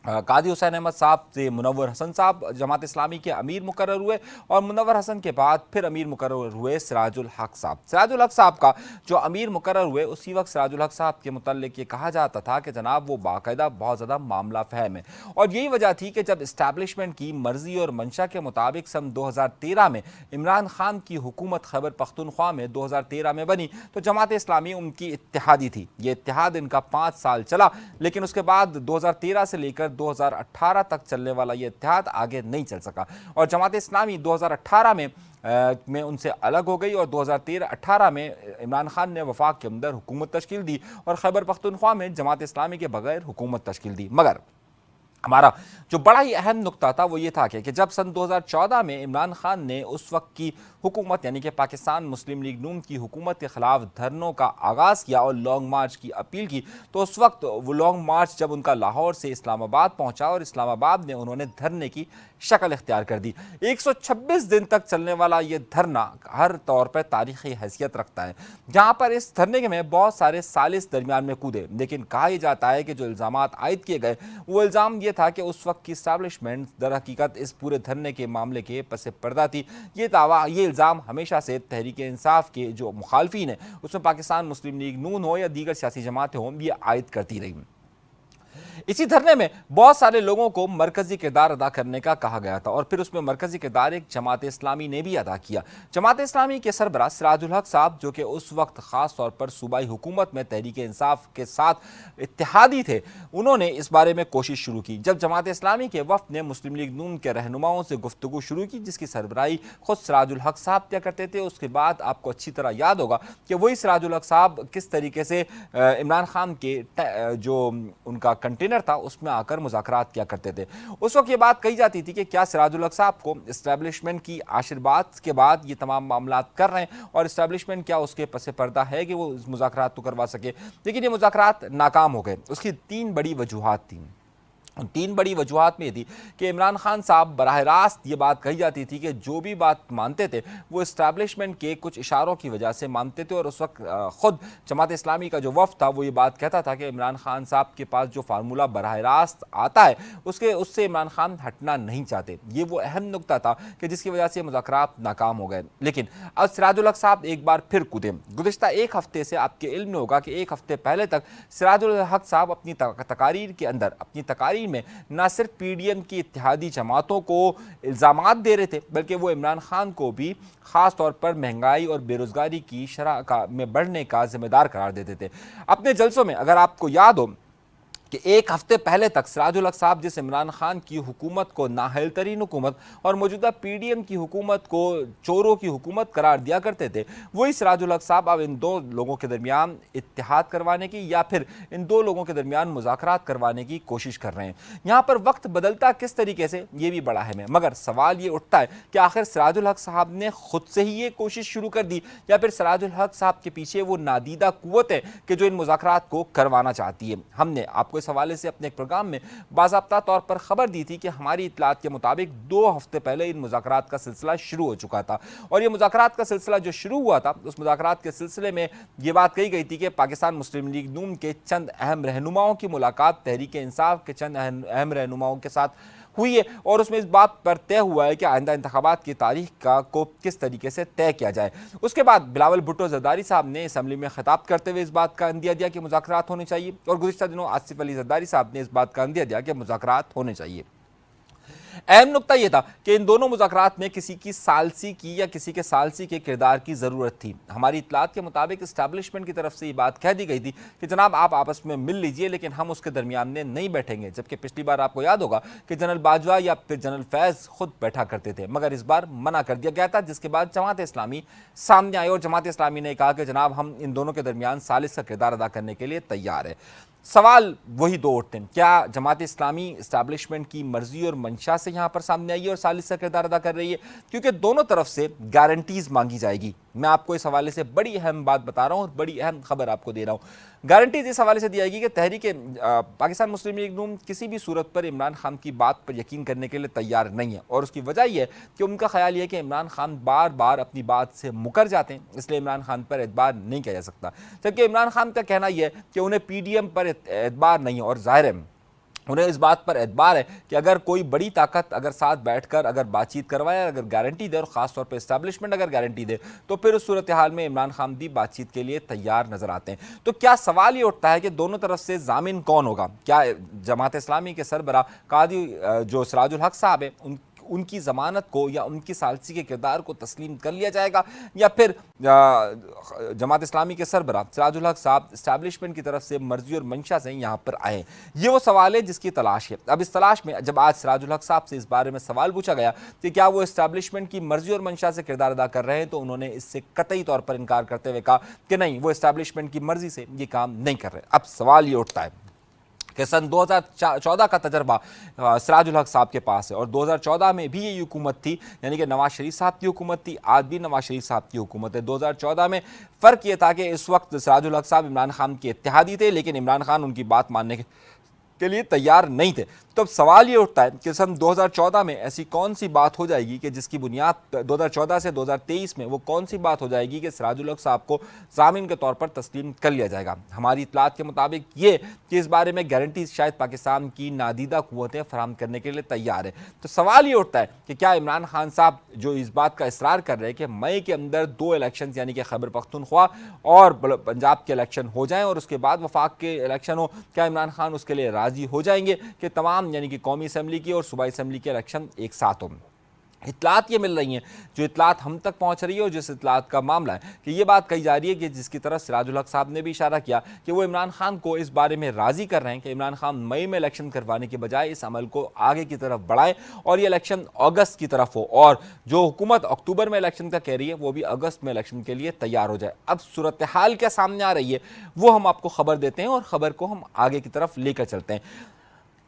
कादी हुसैन अहमद साहब से मुनव्वर हसन साहब जमात इस्लामी के अमीर मुकर्रर हुए और मुनव्वर हसन के बाद फिर अमीर मुकर्रर हुए सिराजुल हक साहब। सिराजुल हक साहब का जो अमीर मुकर्रर हुए उसी वक्त सिराजुल हक साहब के मुतल्लिक ये कहा जाता था कि जनाब वो बाकायदा बहुत ज़्यादा मामला फ़हम है। और यही वजह थी कि जब इस्टेब्लिशमेंट की मर्ज़ी और मंशा के मुताबिक सन 2013 में इमरान खान की हुकूमत खैबर पख्तूनख्वा में 2013 में बनी तो जमात इस्लामी उनकी इत्तेहादी थी। ये इत्तेहाद इनका 5 साल चला, लेकिन उसके बाद 2013 से लेकर 2018 तक चलने वाला ये इत्तेहाद आगे नहीं चल सका और जमात इस्लामी 2018 में उनसे अलग हो गई और 2013-18 में इमरान खान ने वफाक के अंदर हुकूमत तश्कील दी और खैबर पख्तूनख्वा में जमात इस्लामी के बगैर हुकूमत तश्कील दी। मगर हमारा जो बड़ा ही अहम नुक्ता था वो ये था कि जब सन 2014 में इमरान खान ने उस वक्त की हुकूमत यानी कि पाकिस्तान मुस्लिम लीग नून की हुकूमत के ख़िलाफ़ धरनों का आगाज़ किया और लॉन्ग मार्च की अपील की, तो उस वक्त वो लॉन्ग मार्च जब उनका लाहौर से इस्लामाबाद पहुंचा और इस्लामाबाद में उन्होंने धरने की शक्ल इख्तियार कर दी। 126 दिन तक चलने वाला ये धरना हर तौर पर तारीख़ी हैसियत रखता है, जहाँ पर इस धरने में बहुत सारे सालिस दरमियान में कूदे, लेकिन कहा यह जाता है कि जो इल्ज़ामात आयद किए गए वो इल्ज़ाम ये था कि उस वक्त की इस्टेब्लिशमेंट दर हकीकत इस पूरे धरने के मामले के पसे पर्दा थी। ये दावा, ये इल्ज़ाम हमेशा से तहरीक इंसाफ के जो मुखालफीन हैं, उसमें पाकिस्तान मुस्लिम लीग नून हो या दीगर सियासी जमातें हों, ये आयद करती रही। इसी धरने में बहुत सारे लोगों को मरकजी किरदार अदा करने का कहा गया था और फिर उसमें मरकजी किरदार एक जमात इस्लामी ने भी अदा किया। जमात इस्लामी के सरबराह सिराजुल हक साहब, जो कि उस वक्त ख़ास तौर पर सूबाई हुकूमत में तहरीक इंसाफ के साथ इत्तेहादी थे, उन्होंने इस बारे में कोशिश शुरू की। जब जमात इस्लामी के वफ़द ने मुस्लिम लीग नून के रहनुमाओं से गुफ्तगू शुरू की, जिसकी सरबराही खुद सिराजुल हक साहब किया करते थे, उसके बाद आपको अच्छी तरह याद होगा कि वही सिराजुल हक साहब किस तरीके से इमरान खान के जो उनका कंटेनर था उसमें आकर मुज़ाकरात किया करते थे। उस वक्त ये बात कही जाती थी कि क्या सिराजुल हक साहब को इस्टेब्लिशमेंट की आशीर्वाद के बाद ये तमाम मामलात कर रहे हैं और इस्टेब्लिशमेंट क्या उसके पसे पर्दा है कि वो मुज़ाकरात तो करवा सके, लेकिन ये मुज़ाकरात नाकाम हो गए। उसकी 3 बड़ी वजूहात थी। उन 3 बड़ी वजूहात में थी कि इमरान खान साहब बराह रास्त ये बात कही जाती थी कि जो भी बात मानते थे वो इस्टेब्लिशमेंट के कुछ इशारों की वजह से मानते थे और उस वक्त ख़ुद जमात इस्लामी का जो वफ़द था वो ये बात कहता था कि इमरान खान साहब के पास जो फार्मूला बराह रास्त आता है उससे इमरान खान हटना नहीं चाहते। ये वो अहम नुकता था कि जिसकी वजह से मुज़ाकरात नाकाम हो गए। लेकिन अब सिराजुल हक साहब एक बार फिर कूदे। गुज़िश्ता 1 हफ़्ते से आपके इल्म में होगा कि 1 हफ़्ते पहले तक सिराजुल हक साहब अपनी तकारीर के अंदर में न सिर्फ पीडीएम की इत्तेहादी जमातों को इल्ज़ामात दे रहे थे, बल्कि वो इमरान खान को भी ख़ास तौर पर महंगाई और बेरोज़गारी की शरह में बढ़ने का जिम्मेदार करार देते थे। अपने जलसों में अगर आपको याद हो कि 1 हफ़्ते पहले तक सिराजुल हक साहब जिस इमरान खान की हुकूमत को नाअहल तरीन हुकूमत और मौजूदा पीडीएम की हुकूमत को चोरों की हुकूमत करार दिया करते थे, वही सिराजुल हक साहब अब इन 2 लोगों के दरमियान इत्तेहाद करवाने की या फिर इन 2 लोगों के दरमियान मुज़ाकरात करवाने की कोशिश कर रहे हैं। यहाँ पर वक्त बदलता किस तरीके से, ये भी बड़ा अहम है, मगर सवाल ये उठता है कि आखिर सिराजुल हक साहब ने खुद से ही ये कोशिश शुरू कर दी या फिर सिराजुल हक साहब के पीछे वो नादीदा कुव्वत है कि जो इन मुज़ाकरात को करवाना चाहती है। हमने आपको इस हवाले से अपने एक प्रोग्राम में बाज़ाब्ता तौर पर खबर दी थी कि हमारी इत्तलात के मुताबिक 2 हफ्ते पहले इन मुज़ाकरात का सिलसिला शुरू हो चुका था और ये मुज़ाकरात का सिलसिला जो शुरू हुआ था, उस मुज़ाकरात के सिलसिले में ये बात कही गई थी कि पाकिस्तान मुस्लिम लीग नून के चंद अहम रहनुमाओं की मुलाकात तहरीक इंसाफ के चंद अहम रहनुमाओं के साथ हुई है और उसमें इस बात पर तय हुआ है कि आइंदा इंतखाबात की तारीख को किस तरीके से तय किया जाए। उसके बाद बिलावल भुट्टो जरदारी साहब ने असम्बली में खिताब करते हुए इस बात का अंदिया दिया कि मुज़ाकरात होने चाहिए और गुज़िश्ता दिनों आसिफ अली जरदारी साहब ने इस बात का अंदिया दिया कि मुज़ाकरात होने चाहिए। अहम नुकता यह था कि इन दोनों मुज़ाकरात में किसी की सालसी की या किसी के सालसी के किरदार की ज़रूरत थी। हमारी इत्तलात के मुताबिक इस्टेब्लिशमेंट की तरफ से ये बात कह दी गई थी कि जनाब आप आपस में मिल लीजिए लेकिन हम उसके दरमियान में नहीं बैठेंगे, जबकि पिछली बार आपको याद होगा कि जनरल बाजवा या फिर जनरल फैज़ खुद बैठा करते थे, मगर इस बार मना कर दिया गया था, जिसके बाद जमात इस्लामी सामने आई और जमात इस्लामी ने कहा कि जनाब हम इन दोनों के दरमियान सालिस का किरदार अदा करने के लिए तैयार है। सवाल वही 2 उठते हैं, क्या जमात इस्लामी इस्टेब्लिशमेंट की मर्जी और मंशा से यहाँ पर सामने आई है और सालिस का किरदार अदा कर रही है, क्योंकि दोनों तरफ से गारंटीज मांगी जाएगी। मैं आपको इस हवाले से बड़ी अहम बात बता रहा हूँ और बड़ी अहम खबर आपको दे रहा हूँ। गारंटीज इस हवाले से दी जाएगी कि तहरीक पाकिस्तान मुस्लिम लीग नून किसी भी सूरत पर इमरान खान की बात पर यकीन करने के लिए तैयार नहीं है और उसकी वजह यह है कि उनका ख्याल यह है कि इमरान खान बार बार अपनी बात से मुकर जाते हैं, इसलिए इमरान खान पर एतबार नहीं किया जा सकता। जबकि इमरान खान का कहना यह है कि उन्हें पीडीएम पर एतबार नहीं है और जाहिर है उन्हें इस बात पर एतबार है कि अगर कोई बड़ी ताकत अगर साथ बैठकर अगर बातचीत करवाए, अगर गारंटी दे और ख़ास तौर पर इस्टेब्लिशमेंट अगर गारंटी दे, तो फिर उस सूरत हाल में इमरान खान भी बातचीत के लिए तैयार नजर आते हैं। तो क्या सवाल ये उठता है कि दोनों तरफ से जामिन कौन होगा? क्या जमात इस्लामी के सरबराह कादी जो सिराजुल हक साहब है उनकी ज़मानत को या उनकी सालसी के किरदार को तस्लीम कर लिया जाएगा या फिर जमात इस्लामी के सरबराह सिराजुल हक साहब इस्टेब्लिशमेंट की तरफ से मर्जी और मंशा से यहाँ पर आए? ये वो सवाल है जिसकी तलाश है। अब इस तलाश में जब आज सिराजुल हक साहब से इस बारे में सवाल पूछा गया कि क्या वो इस्टेब्लिशमेंट की मर्जी और मंशा से किरदार अदा कर रहे हैं, तो उन्होंने इससे कतई तौर पर इनकार करते हुए कहा कि नहीं, वो इस्टेब्लिशमेंट की मर्जी से ये काम नहीं कर रहे। अब सवाल ये उठता है कि सन 2014 का तजर्बा सिराजुल हक साहब के पास है और 2014 में भी ये हुकूमत थी, यानी कि नवाज शरीफ साहब की हुकूमत थी, आज भी नवाज शरीफ साहब की हुकूमत है। 2014 में फ़र्क ये था कि इस वक्त सिराजुल हक साहब इमरान खान के इत्तेहादी थे, लेकिन इमरान खान उनकी बात मानने के लिए तैयार नहीं थे। तो अब सवाल ये उठता है कि सन 2014 में ऐसी कौन सी बात हो जाएगी कि जिसकी बुनियाद 2014 से 2023 में वो कौन सी बात हो जाएगी कि सिराजुल हक साहब को ज़ामीन के तौर पर तस्लीम कर लिया जाएगा। हमारी इतलात के मुताबिक ये कि इस बारे में गारंटी शायद पाकिस्तान की नादीदा क़ुव्वतें फराहम करने के लिए तैयार है। तो सवाल ये उठता है कि क्या इमरान खान साहब जो इस बात का इसरार कर रहे हैं कि मई के अंदर 2 इलेक्शन यानी कि खैबर पख्तूनख्वा और पंजाब के इलेक्शन हो जाएँ और उसके बाद वफाक के इलेक्शन हो, क्या इमरान खान उसके लिए राज़ी हो जाएंगे कि तमाम यानी कि कौमी असम्बली की और सूबाई असम्बली के इलेक्शन एक साथ हों। इतलात ये मिल रही हैं, जो इतलात हम तक पहुंच रही है और जिस इतलात का मामला है कि ये बात कही जा रही है कि जिसकी तरफ सिराजुल हक साहब ने भी इशारा किया कि वो इमरान खान को इस बारे में राज़ी कर रहे हैं कि इमरान खान मई में इलेक्शन करवाने के बजाय इस अमल को आगे की तरफ बढ़ाएं और ये इलेक्शन अगस्त की तरफ हो और जो हुकूमत अक्टूबर में इलेक्शन का कह रही है वो भी अगस्त में इलेक्शन के लिए तैयार हो जाए। अब सूरत हाल क्या सामने आ रही है वो हम आपको खबर देते हैं और ख़बर को हम आगे की तरफ लेकर चलते हैं।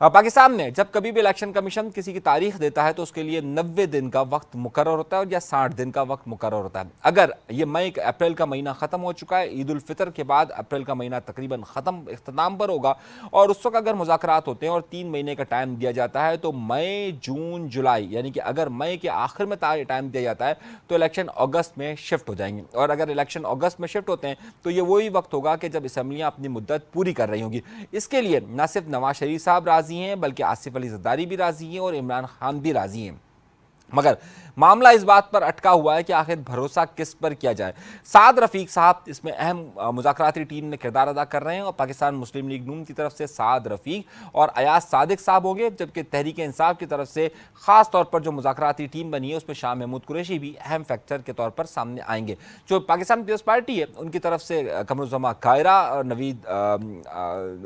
पाकिस्तान में जब कभी भी इलेक्शन कमीशन किसी की तारीख देता है तो उसके लिए 90 दिन का वक्त मुकर्रर होता है और या 60 दिन का वक्त मुकर्रर होता है। अगर ये अप्रैल का महीना ख़त्म हो चुका है, ईद उल फितर के बाद अप्रैल का महीना तकरीबन ख़त्म इख्तिताम पर होगा और उस वक्त अगर मुज़ाकरात होते हैं और 3 महीने का टाइम दिया जाता है तो मई, जून, जुलाई यानी कि अगर मई के आखिर में टाइम दिया जाता है तो इलेक्शन अगस्त में शिफ्ट हो जाएंगे और अगर इलेक्शन अगस्त में शिफ्ट होते हैं तो ये वही वक्त होगा कि जब असम्बलियाँ अपनी मुद्दत पूरी कर रही होंगी। इसके लिए न सिर्फ नवाज शरीफ साहब राज़ी हैं बल्कि आसिफ अली ज़रदारी भी राज़ी हैं और इमरान खान भी राज़ी हैं। मगर मामला इस बात पर अटका हुआ है कि आखिर भरोसा किस पर किया जाए। साद रफ़ीक साहब इसमें अहम मुज़ाकराती टीम में किरदार अदा कर रहे हैं और पाकिस्तान मुस्लिम लीग नून की तरफ से साद रफ़ीक और अयाज सादिक साहब होंगे, जबकि तहरीक इंसाफ की तरफ से ख़ास तौर पर जो मुज़ाकराती टीम बनी है उसमें शाह महमूद कुरैशी भी अहम फैक्टर के तौर पर सामने आएंगे। जो पाकिस्तान पीपल्स पार्टी है उनकी तरफ से कमरुज़्ज़मा कायरा और नवीद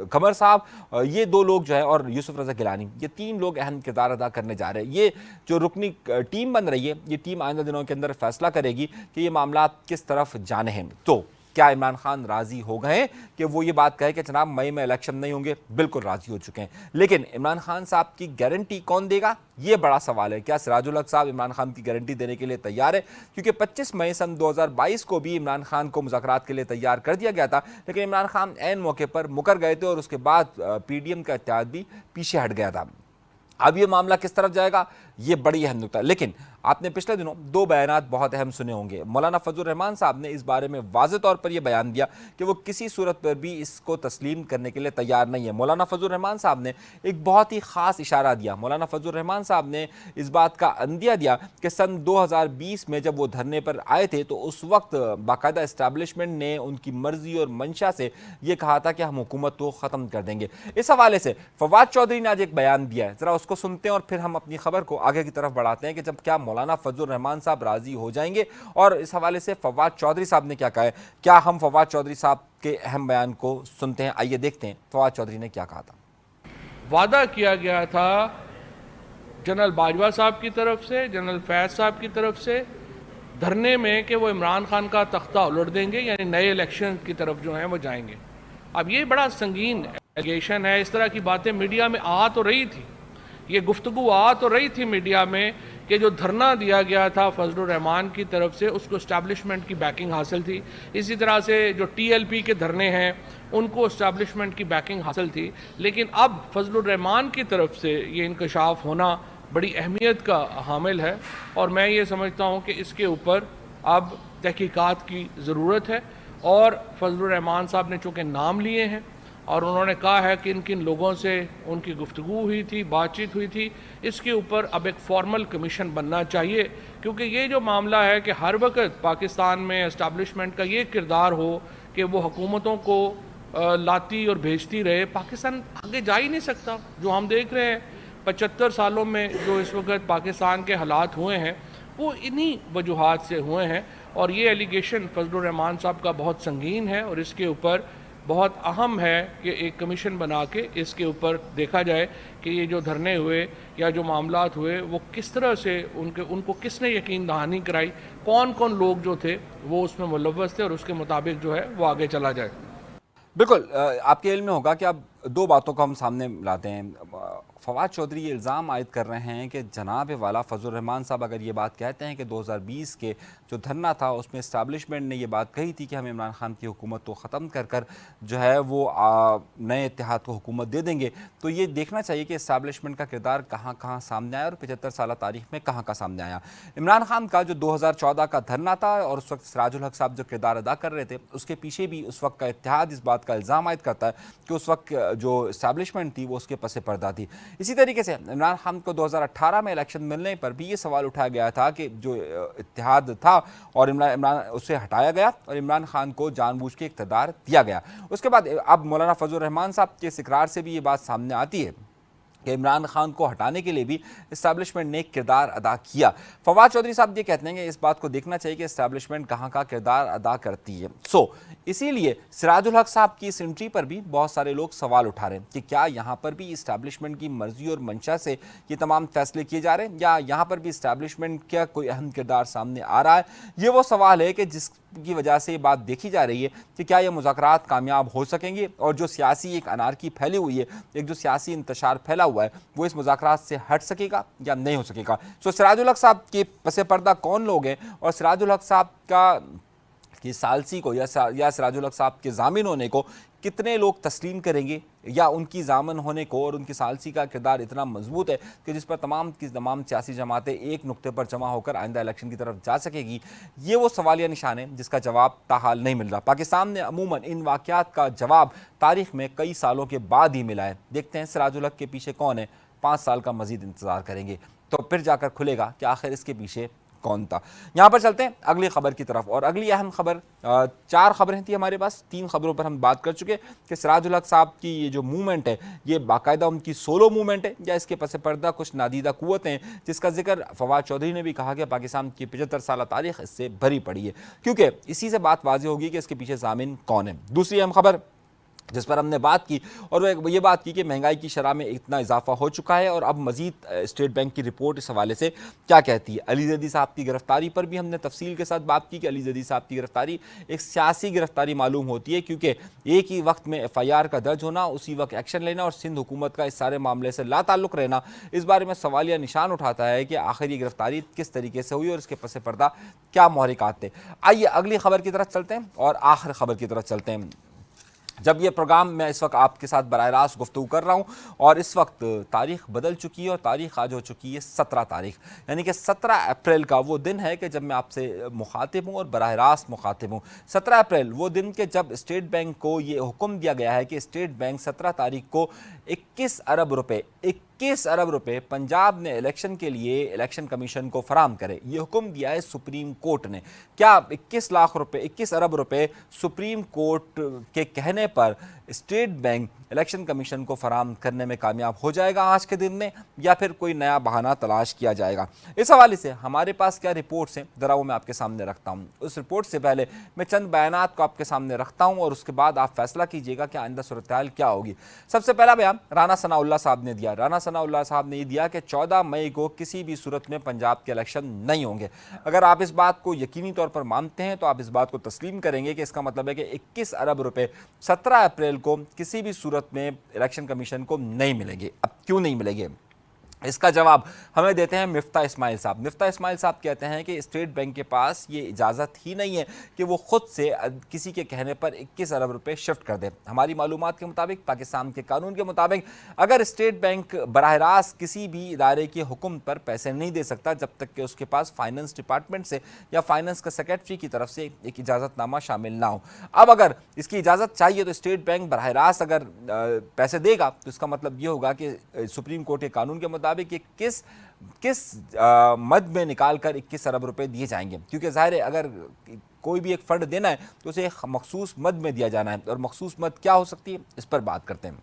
कमर साहब, ये 2 लोग जो है और यूसुफ रज़ा गिलानी, ये 3 लोग अहम किरदार अदा करने जा रहे हैं। ये जो रुकनी टीम बन रही है ये टीम आइंदा दिनों के अंदर फैसला करेगी कि ये मामला किस तरफ जाने हैं। तो क्या इमरान खान राजी हो गए हैं कि वो ये बात कहे कि जनाब मई में इलेक्शन नहीं होंगे? बिल्कुल राजी हो चुके हैं, लेकिन इमरान खान साहब की गारंटी कौन देगा ये बड़ा सवाल है। क्या सिराजुल हक साहब इमरान खान की गारंटी देने के लिए तैयार है? क्योंकि 25 मई सन 2022 को भी इमरान खान को मुज़ाकरात के लिए तैयार कर दिया गया था, लेकिन इमरान खान ऐन मौके पर मुकर गए थे और उसके बाद PDM का इत्तेहाद भी पीछे हट गया था। अब ये मामला किस तरफ जाएगा ये बड़ी अहम नुकता है। लेकिन आपने पिछले दिनों 2 बयानात बहुत अहम सुने होंगे। मौलाना फजल रहमान साहब ने इस बारे में वाज़ेह तौर पर यह बयान दिया कि वो किसी सूरत पर भी इसको तस्लीम करने के लिए तैयार नहीं है। मौलाना फजल रहमान साहब ने एक बहुत ही ख़ास इशारा दिया। मौलाना फजल रहमान साहब ने इस बात का अंदिया दिया कि सन 2020 में जब वो धरने पर आए थे तो उस वक्त बाकायदा इस्टेब्लिशमेंट ने उनकी मर्जी और मंशा से ये कहा था कि हम हुकूमत को ख़त्म कर देंगे। इस हवाले से फवाद चौधरी ने आज एक बयान दिया है, ज़रा उसको सुनते हैं और फिर हम अपनी खबर को आगे की तरफ बढ़ाते हैं कि जब क्या मौलाना फजल रहमान साहब राजी हो जाएंगे और इस हवाले से फवाद चौधरी साहब ने क्या कहा है। क्या हम फवाद चौधरी साहब के अहम बयान को सुनते हैं, आइए देखते हैं फवाद चौधरी ने क्या कहा था। वादा किया गया था जनरल बाजवा साहब की तरफ से, जनरल फैज साहब की तरफ से धरने में कि वो इमरान खान का तख्ता उलट देंगे, यानी नए इलेक्शन की तरफ जो हैं वो जाएंगे। अब ये बड़ा संगीन एलिगेशन है, इस तरह की बातें मीडिया में आ तो रही थी, ये गुफ्तगू आ तो रही थी मीडिया में कि जो धरना दिया गया था फजलुर रहमान की तरफ से उसको इस्टेब्लिशमेंट की बैकिंग हासिल थी। इसी तरह से जो TLP के धरने हैं उनको इस्टेब्लिशमेंट की बैकिंग हासिल थी। लेकिन अब फजलुर रहमान की तरफ से ये इंकशाफ होना बड़ी अहमियत का हामिल है और मैं ये समझता हूँ कि इसके ऊपर अब तहकीकात की ज़रूरत है। और फजलुर रहमान साहब ने चूँकि नाम लिए हैं और उन्होंने कहा है कि किन लोगों से उनकी गुफ्तगू हुई थी, बातचीत हुई थी, इसके ऊपर अब एक फॉर्मल कमीशन बनना चाहिए। क्योंकि ये जो मामला है कि हर वक्त पाकिस्तान में इस्टेब्लिशमेंट का ये किरदार हो कि वो हुकूमतों को लाती और भेजती रहे, पाकिस्तान आगे जा ही नहीं सकता। जो हम देख रहे हैं 75 सालों में जो इस वक्त पाकिस्तान के हालात हुए हैं वो इन्हीं वजूहात से हुए हैं। और ये एलिगेशन फजलुर रहमान साहब का बहुत संगीन है और इसके ऊपर बहुत अहम है कि एक कमीशन बना के इसके ऊपर देखा जाए कि ये जो धरने हुए या जो मामलात हुए वो किस तरह से उनको किसने यकीन दहानी कराई, कौन कौन लोग जो थे वो उसमें मुलव्वस थे और उसके मुताबिक जो है वो आगे चला जाए। बिल्कुल, आपके इल्म में होगा कि अब दो बातों को हम सामने लाते हैं। फवाद चौधरी ये इल्ज़ाम आयद कर रहे हैं कि जनाब वाला फजल रहमान साहब अगर ये बात कहते हैं कि 2020 के जो धरना था उसमें इस्टेब्लिशमेंट ने ये बात कही थी कि हम इमरान खान की हुकूमत को ख़त्म कर कर जो है वो नए इत्तेहाद को हुकूमत दे देंगे, तो ये देखना चाहिए कि इस्टेब्लिशमेंट का किरदार कहाँ कहाँ सामने आया और 75 साल तारीख में कहाँ कहाँ सामने आया। इमरान खान का जो 2014 का धरना था और उस वक्त सिराजुल हक साहब जो किरदार अदा कर रहे थे, उसके पीछे भी उस वक्त का इत्तेहाद इस बात का इल्ज़ाम आयद करता है कि उस वक्त जो इस्टेब्लिशमेंट थी वो उसके पसे पर्दा थी। इसी तरीके से इमरान खान को 2018 में इलेक्शन मिलने पर भी ये सवाल उठाया गया था कि जो इत्तेहाद था और इमरान उसे हटाया गया और इमरान खान को जानबूझ के इक़्तिदार दिया गया। उसके बाद अब मौलाना फजल रहमान साहब के इकरार से भी ये बात सामने आती है कि इमरान खान को हटाने के लिए भी इस्टेब्लिशमेंट ने किरदार अदा किया। फवाद चौधरी साहब ये कहते हैं कि इस बात को देखना चाहिए कि इस्टेब्लिशमेंट कहाँ का किरदार अदा करती है। इसीलिए सिराजुल हक साहब की इस एंट्री पर भी बहुत सारे लोग सवाल उठा रहे हैं कि क्या यहाँ पर भी इस्टेब्लिशमेंट की मर्जी और मंशा से ये तमाम फैसले किए जा रहे हैं या यहाँ पर भी इस्टेब्लिशमेंट का कोई अहम किरदार सामने आ रहा है। ये वो सवाल है कि जिसकी वजह से ये बात देखी जा रही है कि क्या ये मुज़ाकरात कामयाब हो सकेंगे और जो सियासी एक अनारकी फैली हुई है, एक जो सियासी इंतशार फैला हुआ है, वो इस मुज़ाकरात से हट सकेगा या नहीं हो सकेगा। सिराजुल हक साहब के पसे पर्दा कौन लोग हैं और सिराजुल हक साहब की सालसी को या सिराजुल हक साहब के जामिन होने को कितने लोग तस्लीम करेंगे या उनकी जामिन होने को और उनकी सालसी का किरदार इतना मजबूत है कि जिस पर तमाम की तमाम सियासी जमातें एक नुक्ते पर जमा होकर आइंदा इलेक्शन की तरफ जा सकेगी, ये वो सवालिया निशान है जिसका जवाब ताहाल नहीं मिल रहा। पाकिस्तान ने अमूमन इन वाक़यात का जवाब तारीख में कई सालों के बाद ही मिला है। देखते हैं सिराजुल हक के पीछे कौन है, 5 साल का मजीद इंतज़ार करेंगे तो फिर जाकर खुलेगा कि आखिर इसके पीछे कौन था। यहाँ पर चलते हैं अगली खबर की तरफ और अगली अहम खबर, 4 खबरें थी हमारे पास, 3 खबरों पर हम बात कर चुके कि सिराजुल हक साहब की ये जो मूवमेंट है ये बाकायदा उनकी सोलो मूवमेंट है या इसके पस पर्दा कुछ नादीदा कुव्वतें हैं जिसका जिक्र फवाद चौधरी ने भी कहा कि पाकिस्तान की 75 साल तारीख इससे भरी पड़ी है, क्योंकि इसी से बात वाज़ेह होगी कि इसके पीछे ज़ामिन कौन है। दूसरी अहम खबर जिस पर हमने बात की और वो ये बात की कि महंगाई की शरह में इतना इजाफा हो चुका है और अब मजीद स्टेट बैंक की रिपोर्ट इस हवाले से क्या कहती है। अली जैदी साहब की गिरफ्तारी पर भी हमने तफसील के साथ बात की कि अली जैदी साहब की गिरफ्तारी एक सियासी गिरफ्तारी मालूम होती है, क्योंकि एक ही वक्त में FIR का दर्ज होना, उसी वक्त एक्शन लेना और सिंध हुकूमत का इस सारे मामले से लाताल्लुक़ रहना इस बारे में सवालिया निशान उठाता है कि आखिर ये गिरफ्तारी किस तरीके से हुई और इसके पस पर्दा क्या मुहरिकात थे। आइए अगली खबर की तरफ चलते हैं और आखिर खबर की तरफ चलते हैं। जब ये प्रोग्राम मैं इस वक्त आपके साथ बराह रास्त गुफ्तगू कर रहा हूँ और इस वक्त तारीख बदल चुकी है और तारीख आज हो चुकी है 17 तारीख, यानी कि 17 अप्रैल का वो दिन है कि जब मैं आपसे मुखातिब हूँ और बराह रास्त मुखातिब हूँ। 17 अप्रैल वो दिन के जब स्टेट बैंक को ये हुक्म दिया गया है कि स्टेट बैंक 17 तारीख को 21 अरब रुपए पंजाब ने इलेक्शन के लिए इलेक्शन कमीशन को फराम करे। ये हुक्म दिया है सुप्रीम कोर्ट ने। क्या 21 अरब रुपए सुप्रीम कोर्ट के कहने पर स्टेट बैंक इलेक्शन कमीशन को फराम करने में कामयाब हो जाएगा आज के दिन में या फिर कोई नया बहाना तलाश किया जाएगा? इस हवाले से हमारे पास क्या रिपोर्ट्स हैं ज़रा वो मैं आपके सामने रखता हूँ। उस रिपोर्ट से पहले मैं चंद बयानात को आपके सामने रखता हूँ और उसके बाद आप फैसला कीजिएगा कि आइंदा सूरत-ए-हाल क्या होगी। सबसे पहला बयान राना सनाउल्लाह साहब ने दिया। राना सनाउल्लाह साहब ने ये दिया कि 14 मई को किसी भी सूरत में पंजाब के इलेक्शन नहीं होंगे। अगर आप इस बात को यकीनी तौर पर मानते हैं तो आप इस बात को तस्लीम करेंगे कि इसका मतलब है कि 21 अरब रुपए 17 अप्रैल को किसी भी सूरत में इलेक्शन कमीशन को नहीं मिलेंगे। अब क्यों नहीं मिलेंगे, इसका जवाब हमें देते हैं मिफ्ता इस्माइल साहब। मिफ्ता इस्माइल साहब कहते हैं कि स्टेट बैंक के पास ये इजाज़त ही नहीं है कि वो ख़ुद से किसी के कहने पर 21 अरब रुपए शिफ्ट कर दे। हमारी मालूमात के मुताबिक, पाकिस्तान के कानून के मुताबिक, अगर स्टेट बैंक बराह रास्त किसी भी इदारे के हुक्म पर पैसे नहीं दे सकता जब तक कि उसके पास फाइनेंस डिपार्टमेंट से या फाइनेंस का सेक्रेटरी की तरफ से एक इजाज़तनामा शामिल ना हो। अब अगर इसकी इजाज़त चाहिए तो स्टेट बैंक बराह रास्त अगर पैसे देगा तो इसका मतलब ये होगा कि सुप्रीम कोर्ट के कानून के मुताबिक कि किस मद में निकाल कर 21 अरब रुपए दिए जाएंगे, क्योंकि ज़ाहिर है अगर कोई भी एक फंड देना है तो उसे एक मखसूस मद में दिया जाना है और मखसूस मद क्या हो सकती है, इस पर बात करते हैं।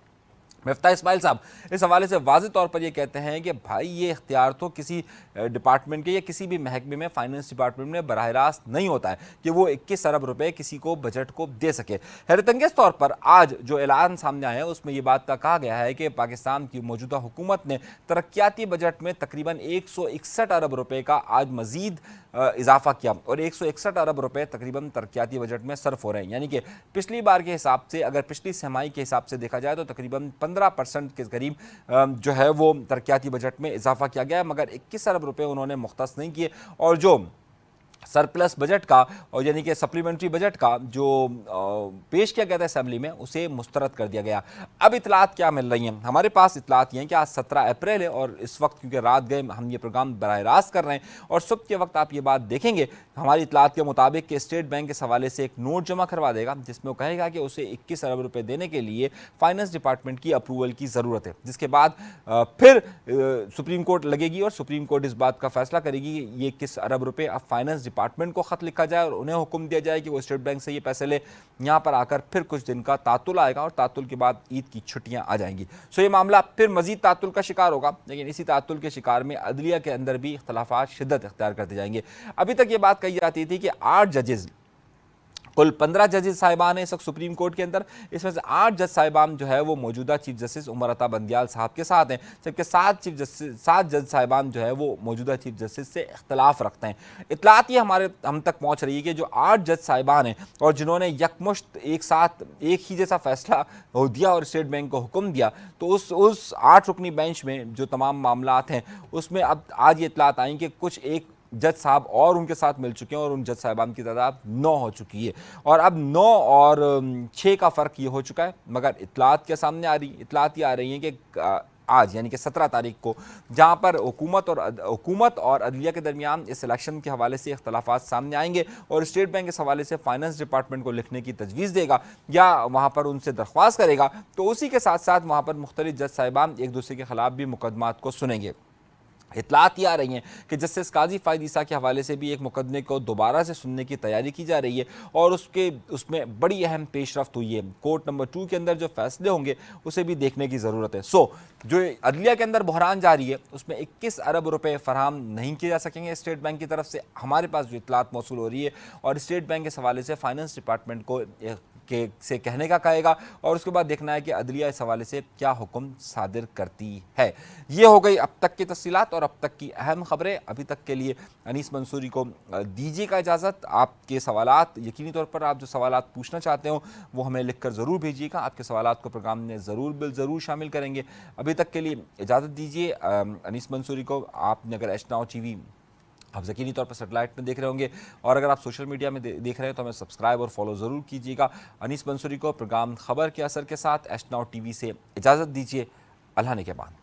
मिफ्ता इस्माइल साहब इस हवाले से वाज़ेह तौर पर ये कहते हैं कि भाई ये इख्तियार तो किसी डिपार्टमेंट के या किसी भी महकमे में, फाइनेंस डिपार्टमेंट में बराह रास्त नहीं होता है कि वो 21 अरब रुपए किसी को बजट को दे सके। हैरतअंगेज़ तौर पर आज जो ऐलान सामने आया है उसमें ये बात का कहा गया है कि पाकिस्तान की मौजूदा हुकूमत ने तरक्याती बजट में तकरीबन 161 अरब रुपए का आज मज़ीद इजाफा किया और 161 अरब रुपए तकरीबन तरक्याती बजट में सर्फ हो रहे हैं। यानी कि पिछली बार के हिसाब से, अगर पिछली छमाही के हिसाब से देखा जाए तो तकरीबन 15% के करीब जो है वो तरक्याती बजट में इजाफा किया गया है, मगर 21 अरब रुपए उन्होंने मुख्तस नहीं किए और जो सरप्लस बजट का और यानी कि सप्लीमेंट्री बजट का जो पेश किया गया था असेंबली में उसे मुस्तरद कर दिया गया। अब इतलात क्या मिल रही हैं? हमारे पास इतलात ये हैं कि आज 17 अप्रैल है और इस वक्त क्योंकि रात गए हम ये प्रोग्राम बराह रास्त कर रहे हैं और सुबह के वक्त आप ये बात देखेंगे हमारी इतलात के मुताबिक कि स्टेट बैंक के हवाले से एक नोट जमा करवा देगा जिसमें वो कहेगा कि उसे 21 अरब रुपये देने के लिए फाइनेंस डिपार्टमेंट की अप्रूवल की ज़रूरत है, जिसके बाद फिर सुप्रीम कोर्ट लगेगी और सुप्रीम कोर्ट इस बात का फैसला करेगी कि ये 21 अरब रुपये अब फाइनेंस डिपार्टमेंट को खत लिखा जाए और उन्हें हुक्म दिया जाए कि वो स्टेट बैंक से ये पैसे ले। यहाँ पर आकर फिर कुछ दिन का तातुल आएगा और तातुल के बाद ईद की छुट्टियां आ जाएंगी। सो ये मामला फिर मजीद तातुल का शिकार होगा, लेकिन इसी तातुल के शिकार में अदलिया के अंदर भी इख्तलाफात शिद्दत इख्तियार करते जाएंगे। अभी तक ये बात कही जाती थी कि 8 जजेस, कुल 15 जजेस साहिबान हैं इस वक्त सुप्रीम कोर्ट के अंदर, इसमें से 8 जज साहिबान जो है वो मौजूदा चीफ जस्टिस उमर अता बंदियाल साहब के साथ हैं, जबकि 7 जज साहिबान जो है वो मौजूदा चीफ जस्टिस से इख्तलाफ रखते हैं। इतलात ये हम तक पहुँच रही है कि जो 8 जज साहिबान हैं और जिन्होंने यकमुश्त एक साथ एक ही जैसा फैसला दिया और स्टेट बैंक को हुक्म दिया, तो उस 8 रुकनी बेंच में जो तमाम मामलात हैं उसमें अब आज ये इतलात आई कि कुछ एक जज साहब और उनके साथ मिल चुके हैं और उन जज साहिबान की तादाद 9 हो चुकी है और अब 9 और 6 का फ़र्क ये हो चुका है। मगर इतलात के सामने इतलात ये आ रही हैं कि आज यानी कि 17 तारीख को जहां पर हुकूमत और अदलिया के दरमियान इस इलेक्शन के हवाले से इख्तलाफात सामने आएंगे और स्टेट बैंक इस हवाले से फाइनेंस डिपार्टमेंट को लिखने की तजवीज़ देगा या वहां पर उनसे दरख्वास्त करेगा, तो उसी के साथ साथ वहां पर मुख्तलिफ जज साहिबान एक दूसरे के खिलाफ भी मुकदमात को सुनेंगे। इतलात ये आ रही हैं कि जस्टिस काजी फ़ायद ईसा के हवाले से भी एक मुकदमे को दोबारा से सुनने की तैयारी की जा रही है और उसमें बड़ी अहम पेशरफ्त हुई है। कोर्ट नंबर 2 के अंदर जो फैसले होंगे उसे भी देखने की ज़रूरत है। जो अदलिया के अंदर बहरान जारी है उसमें 21 अरब रुपये फराहम नहीं किए जा सकेंगे स्टेट बैंक की तरफ से। हमारे पास जो इतलात मौसूल हो रही है और स्टेट बैंक के हवाले से फाइनेंस डिपार्टमेंट को से कहने का कहेगा और उसके बाद देखना है कि अदलिया इस हवाले से क्या हुक्म सादिर करती है। ये हो गई अब तक की तफसीलात और अब तक की अहम खबरें। अभी तक के लिए अनीस मंसूरी को दीजिएगा इजाज़त। आपके सवालात, यकीनी तौर पर आप जो सवालात पूछना चाहते हो वो हमें लिख कर ज़रूर भेजिएगा। आपके सवालात को प्रोग्राम में ज़रूर शामिल करेंगे। अभी तक के लिए इजाज़त दीजिए अनीस मंसूरी को। आपने अगर एच नाउ टीवी आप यकीनी तौर पर सेटेलाइट में देख रहे होंगे और अगर आप सोशल मीडिया में देख रहे हैं तो हमें सब्सक्राइब और फॉलो ज़रूर कीजिएगा। अनीस मंसूरी को प्रोग्राम खबर के असर के साथ एच नाउ टीवी से इजाज़त दीजिए। अल्लाह ने के बाद।